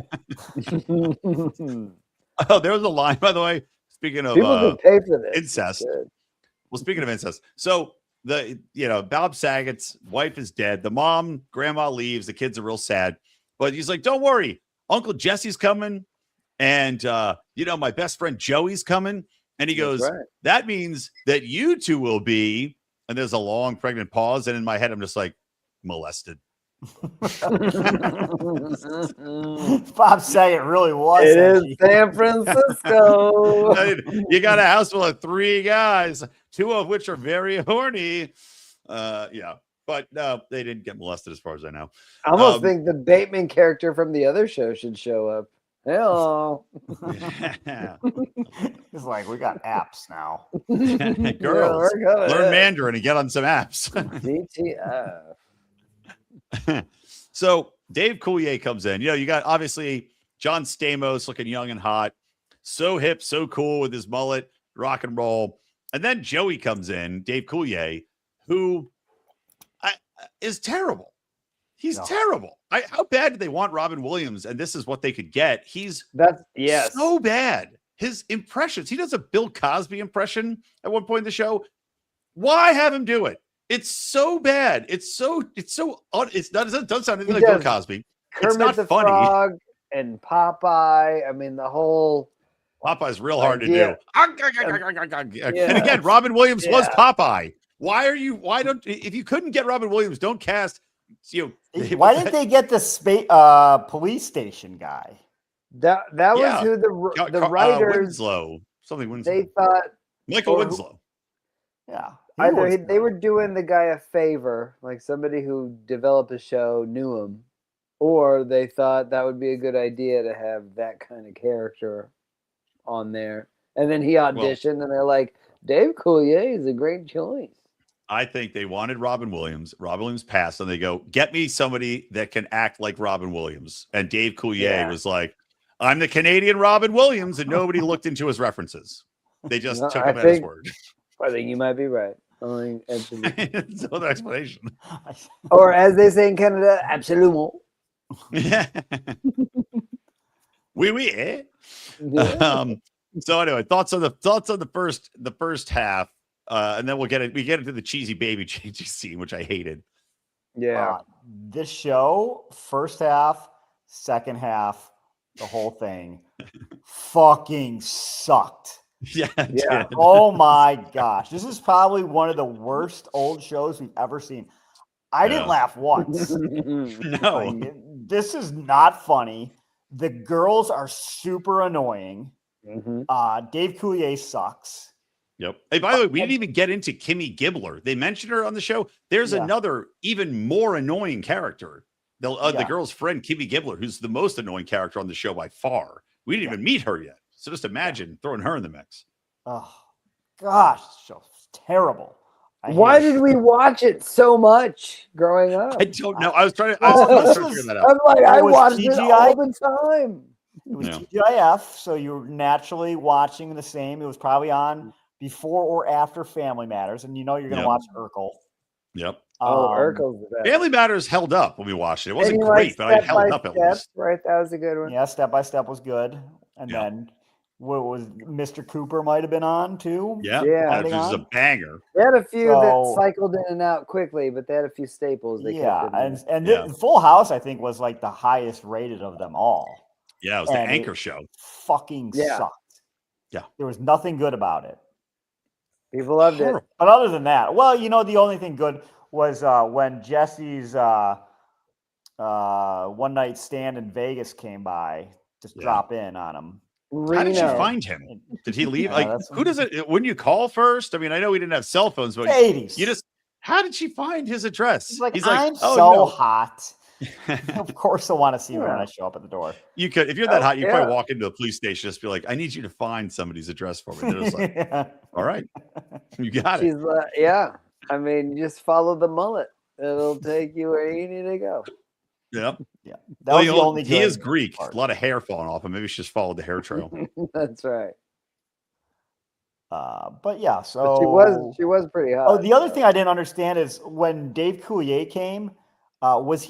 Oh, there was a line, by the way. Speaking of people can pay for this. Incest. Well, speaking of incest, so Bob Saget's wife is dead. The grandma leaves. The kids are real sad, but he's like, "Don't worry, Uncle Jesse's coming, and my best friend Joey's coming." And he goes, that means that you two will be, and there's a long pregnant pause. And in my head, I'm just like, molested. Bob Saget really was. It is San Francisco. You got a house full of 3 guys, 2 of which are very horny. But no, they didn't get molested as far as I know. I almost think the Bateman character from the other show should show up. Hello. It's like, we got apps now. Girls, learn Mandarin and get on some apps. DTF. So Dave Coulier comes in. You got obviously John Stamos looking young and hot, so hip, so cool with his mullet, rock and roll. And then Joey comes in, Dave Coulier, who is terrible. He's terrible. How bad did they want Robin Williams? And this is what they could get. So bad. His impressions. He does a Bill Cosby impression at one point in the show. Why have him do it? It's so bad. It doesn't sound anything like Bill Cosby. It's not the funny. Frog and Popeye. I mean, the whole Popeye's real hard to do. And again, Robin Williams was Popeye. If you couldn't get Robin Williams, don't cast. Why didn't they get the police station guy? That was who the writers Winslow. Something Winslow. They thought Michael Winslow. Yeah. Either they were doing the guy a favor, like somebody who developed a show knew him, or they thought that would be a good idea to have that kind of character on there. And then he auditioned, and they're like, Dave Coulier is a great choice. I think they wanted Robin Williams. Robin Williams passed, and they go, get me somebody that can act like Robin Williams. And Dave Coulier was like, I'm the Canadian Robin Williams, and nobody looked into his references. They just took him at his word. I think you might be right. It's no other explanation. Or as they say in Canada, absolument. Oui, eh? So anyway, thoughts on the first half. And then we get into the cheesy baby changing scene, which I hated. Yeah. This show, first half, second half, the whole thing fucking sucked. Yeah. Oh my gosh. This is probably one of the worst old shows we've ever seen. I didn't laugh once. No. This is not funny. The girls are super annoying. Mm-hmm. Dave Coulier sucks. Yep. Hey, by the way, we didn't even get into Kimmy Gibbler. They mentioned her on the show. There's another even more annoying character. The girl's friend, Kimmy Gibbler, who's the most annoying character on the show by far. We didn't even meet her yet. So just imagine throwing her in the mix. Oh, gosh, show's terrible. Why did we watch it so much growing up? I don't know. I was trying to figure that out. I'm like, I watched it all the time. It was TGIF, so you're naturally watching the same. It was probably on before or after Family Matters, and you're going to watch Urkel. Yep. Urkel's the best. Family Matters held up when we watched it. It wasn't great, but it held up at least. Right, that was a good one. Yeah, Step by Step was good, and then what was Mr. Cooper might have been on too. Yeah, that was a banger. They had a few that cycled in and out quickly, but they had a few staples. And Full House, I think, was like the highest rated of them all. Yeah, it was the anchor show. Fucking sucked. Yeah, there was nothing good about it. People loved it, but other than that, well, the only thing good was when Jesse's one night stand in Vegas came by, just drop in on him. Rico. How did you find him? Did he leave? Who does it? Wouldn't you call first? I mean, I know we didn't have cell phones, but 80s. How did she find his address? He's like, I'm so hot. Of course, I want to see me when I show up at the door. You could, if you're that hot, you probably walk into a police station, just be like, I need you to find somebody's address for me. They're just like, all right, you got it. I mean, just follow the mullet. It'll take you where you need to go. Yep. Yeah. That was the only he is Greek. A lot of hair falling off him. Maybe she just followed the hair trail. That's right. But yeah, so she was pretty hot. Oh, the other thing I didn't understand is when Dave Coulier came, was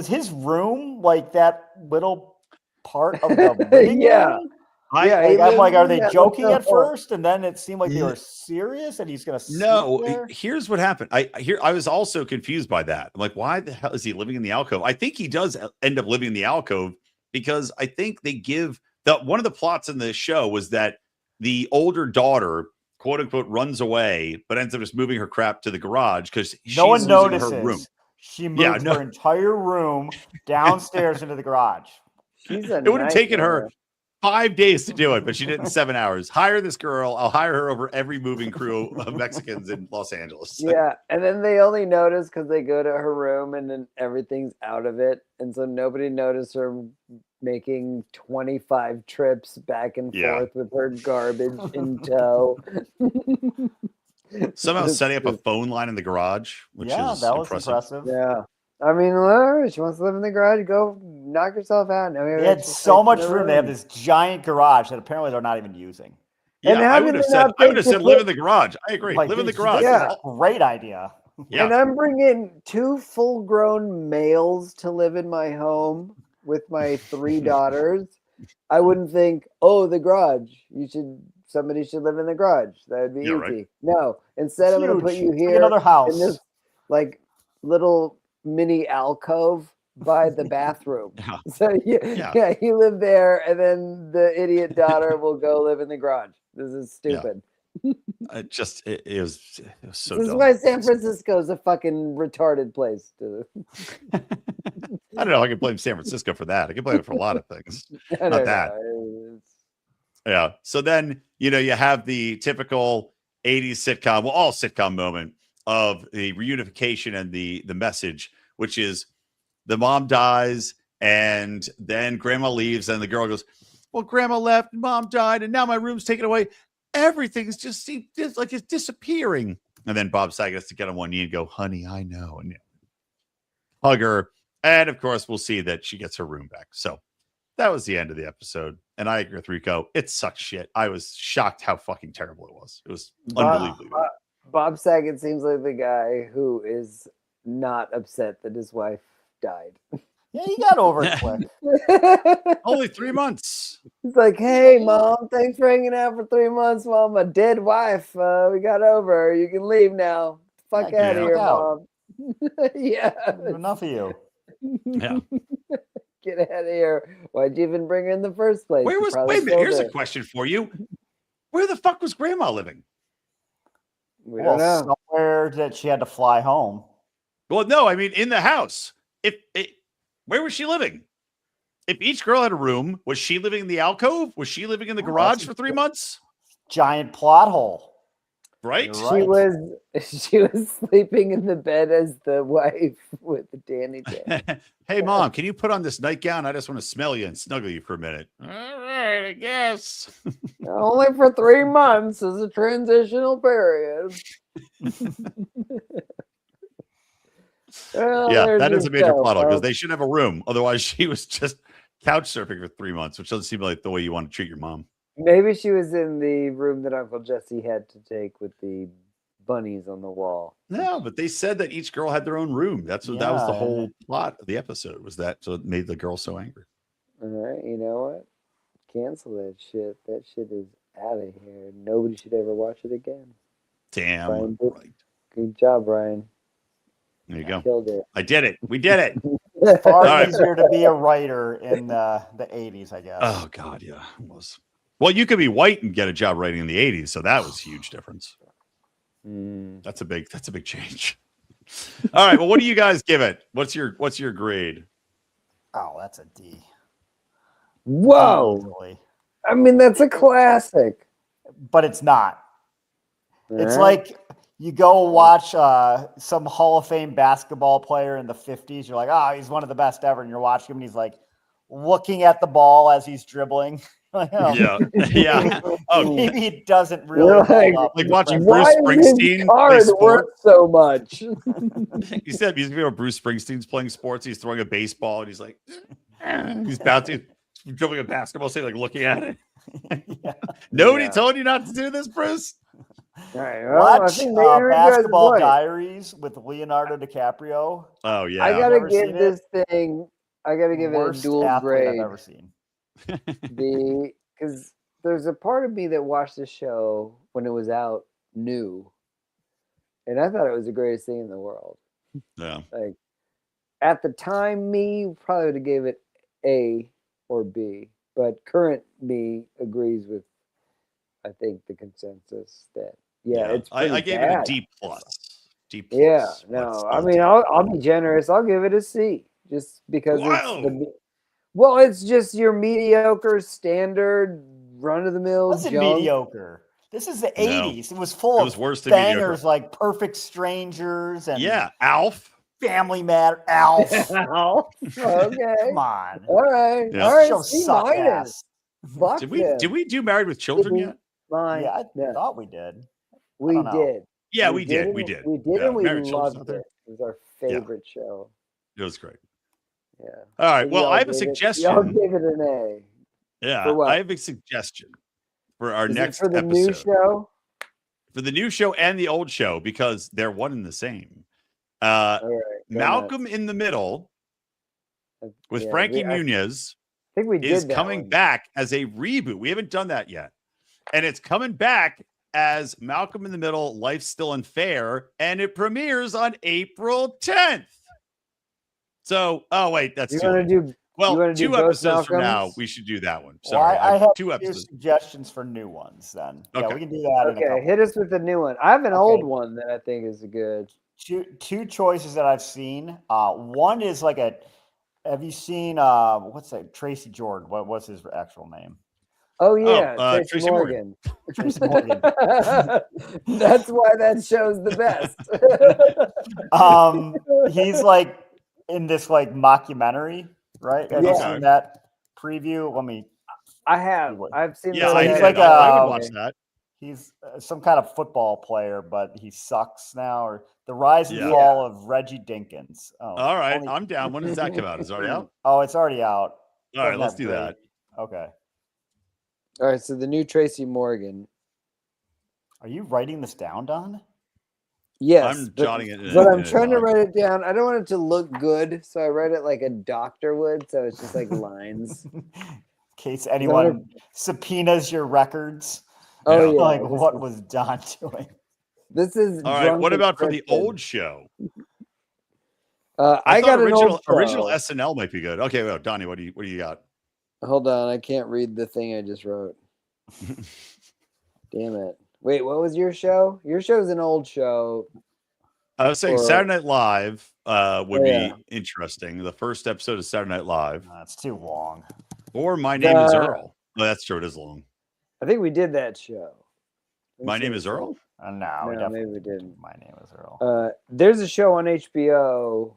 his room like that little part of the living room? I'm like, are they joking at first, and then it seemed like they were serious, and he's gonna no. Here's what happened. I was also confused by that. I'm like, why the hell is he living in the alcove? I think he does end up living in the alcove because I think they give one of the plots in the show was that the older daughter, quote unquote, runs away, but ends up just moving her crap to the garage because no one notices. Her room. She moved her entire room downstairs into the garage. It would have taken her 5 days to do it, but she did it in 7 hours. Hire this girl. I'll hire her over every moving crew of Mexicans in Los Angeles. Yeah, and then they only notice because they go to her room and then everything's out of it. And so nobody noticed her making 25 trips back and forth with her garbage in tow. Somehow setting up a phone line in the garage, which is that was impressive. Yeah. I mean, she wants to live in the garage. Go knock yourself out. They had so much room. They have this giant garage that apparently they're not even using. Yeah, I would have said live in the garage. I agree. Live in the garage. Yeah, great idea. Yeah. And I'm bringing 2 full-grown males to live in my home with my 3 daughters. I wouldn't think, the garage. Somebody should live in the garage. That would be easy. Right. No, instead I'm going to put you here another house in this little mini alcove by the bathroom. So you live there, and then the idiot daughter will go live in the garage. This is stupid. It was so. This is why San Francisco is a fucking retarded place. I don't know. I can blame San Francisco for that. I can blame it for a lot of things. Not that. Yeah. So then you have the typical 80s sitcom, well, all sitcom moment of the reunification and the message, which is the mom dies and then grandma leaves and the girl goes, well, grandma left, mom died, and now my room's taken away. Everything's just like it's disappearing. And then Bob Saget has to get on one knee and go, honey, I know. And hug her. And of course, we'll see that she gets her room back. So that was the end of the episode. And I agree with Rico. It sucked shit. I was shocked how fucking terrible it was. It was unbelievably bad. Bob Saget seems like the guy who is not upset that his wife died. Yeah, he got over it quick. Only 3 months. He's like, hey, Mom, thanks for hanging out for 3 months while my dead wife, we got over her. You can leave now. Fuck out of here, Mom. Yeah. Enough of you. Yeah. Get out of here. Why'd you even bring her in the first place? Wait a minute. Here's a question for you. Where the fuck was grandma living? We don't know. Somewhere that she had to fly home. Well, no, I mean in the house. Where was she living? If each girl had a room, was she living in the alcove? Was she living in the garage for 3 months? Giant plot hole. Right? She was sleeping in the bed as the wife with Danny Tanner. Hey, Mom, can you put on this nightgown? I just want to smell you and snuggle you for a minute. All right, I guess. Only for 3 months is a transitional period. Well, Yeah, that is a major plot hole because folks. they should have a room. Otherwise, she was just couch surfing for 3 months, which doesn't seem like the way you want to treat your mom. Maybe she was in the room that Uncle Jesse had to take with the bunnies on the wall. No, but they said that each girl had their own room. That was the whole plot of the episode. Was that so it made the girl so angry? All right, you know what? Cancel that shit. That shit is out of here. Nobody should ever watch it again. Damn Brian, right. Good job, Brian. There you go. Killed it. I did it. We did it. It's far easier to be a writer in the 80s, I guess. Oh God, yeah, it was. Well, you could be white and get a job writing in the 80s, so that was a huge difference. That's a big change. All right. Well, what do you guys give it? What's your grade? Oh, that's a D. Whoa. Easily. I mean, that's a classic. But it's not. It's All like you go watch some Hall of Fame basketball player in the 50s. You're like, oh, he's one of the best ever. And you're watching him and he's like looking at the ball as he's dribbling. Like, oh, yeah. Oh, maybe he doesn't really like watching Bruce Springsteen play sports so much. You said music video. Bruce Springsteen's playing sports. He's throwing a baseball and he's like, he's bouncing, dribbling a basketball, say like looking at it. Nobody told you not to do this, Bruce. Right, well, watch Basketball Diaries with Leonardo DiCaprio. Oh yeah, I gotta give this thing. I gotta give it a dual grade. I've ever seen. Because there's a part of me that watched the show when it was out new, and I thought it was the greatest thing in the world. Yeah, like at the time, me probably would have gave it A or B, but current me agrees with, I think, the consensus that it's. I gave it a D plus. D plus. Yeah, no, I mean I'll be generous. I'll give it a C just because it's just your mediocre, standard, run of the mill. What's mediocre? This is the 80s. It was full of worse bangers like Perfect Strangers and Alf. Family Matter. Alf. Alf. Okay. Come on. All right. Yeah. All right. Show suck ass. Did we do Married with Children yet? Yeah, I thought we did. We did. Yeah, we did. We did. We did, and we loved it. It was our favorite show. It was great. Yeah. All right. Well, I have a suggestion. Y'all gave it an A. Yeah. I have a suggestion for our next for the episode. New show? For the new show and the old show, because they're one and the same. Malcolm in the Middle with Frankie Muniz I think we did is coming back as a reboot. We haven't done that yet. And it's coming back as Malcolm in the Middle, Life's Still Unfair, and it premieres on April 10th. So, that's too late. 2 episodes from now, we should do that one. Sorry, I have 2 episodes. Suggestions for new ones then. Okay. Yeah, we can do that. Okay, hit us with the new one. I have an old one that I think is good. Two choices that I've seen. One is like have you seen what's that? Tracy Jordan. What's his actual name? Oh yeah, Tracy Morgan. Tracy Morgan. That's why that show's the best. He's like in this like mockumentary, right? Have you seen that preview? I have. I've seen. Yeah, he's like I would watch that. He's some kind of football player, but he sucks now. Or the rise and fall of Reggie Dinkins. Oh, all right, I'm down. When does that come out? Is it already out? Oh, it's already out. All right, let's do that. Okay. All right, so the new Tracy Morgan. Are you writing this down, Don? Yes, I'm jotting it. But I'm trying to write it down. I don't want it to look good, so I write it like a doctor would. So it's just like lines. In case anyone subpoenas your records. Oh yeah. Like what was Don doing? This is all right. What about for the old show? I got original SNL might be good. Okay, well, Donnie, what do you got? Hold on, I can't read the thing I just wrote. Damn it! Wait, what was your show? Your show's an old show. I was saying Saturday Night Live would be interesting. The first episode of Saturday Night Live. That's too long. Or My Name is Earl. Oh, that's true. It is long. I think we did that show. My Name is Earl? No, maybe we didn't. My Name is Earl. There's a show on HBO.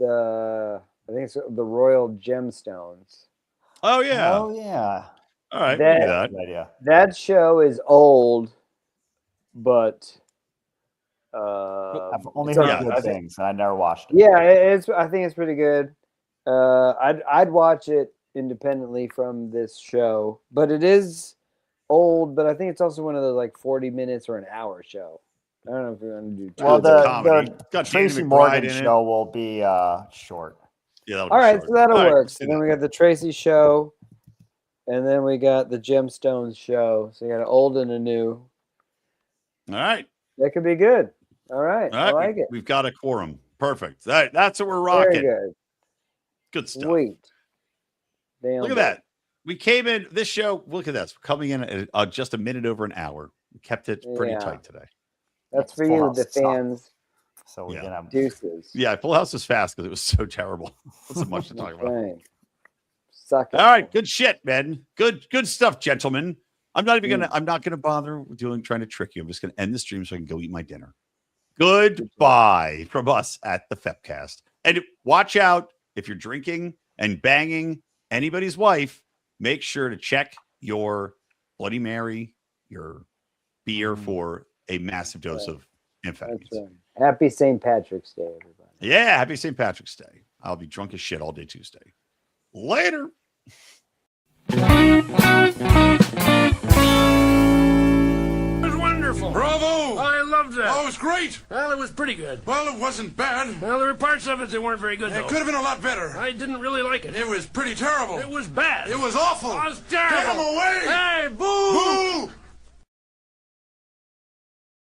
I think it's the Royal Gemstones. Oh yeah. Oh yeah. All right. That idea. That show is old, but I've only heard good things, and I never watched it. Yeah, I think it's pretty good. I'd watch it independently from this show, but it is old. But I think it's also one of the like 40 minutes or an hour show. I don't know if you're going to do. Well, the Tracy Morgan show will be short. Yeah. All right, so that'll work. So then we got the Tracy show, and then we got the Gemstones show. So you got an old and a new. All right. That could be good. All right. I like it. We've got a quorum. Perfect. That's what we're rocking. Very good. Good stuff. Sweet. Damn. Look at that. We came in this show. Look at this. We're coming in at just a minute over an hour. We kept it pretty tight today. That's for you, the fans. So we can have deuces. Yeah, Full House was fast because it was so terrible. Wasn't much to talk about. Suck it. All right, good shit, man. Good stuff, gentlemen. I'm not gonna bother trying to trick you. I'm just gonna end the stream so I can go eat my dinner. Goodbye from us at the FEPCAST. And watch out if you're drinking and banging anybody's wife. Make sure to check your Bloody Mary, your beer for a massive dose of amphetamines. Right. Happy St. Patrick's Day, everybody. Yeah, happy St. Patrick's Day. I'll be drunk as shit all day Tuesday. Later. Wonderful. Bravo! I loved that. Oh, it was great. Well, it was pretty good. Well, it wasn't bad. Well, there were parts of it that weren't very good, though. It could have been a lot better. I didn't really like it. It was pretty terrible. It was bad. It was awful. It was terrible. Get him away! Hey, boo! Boo!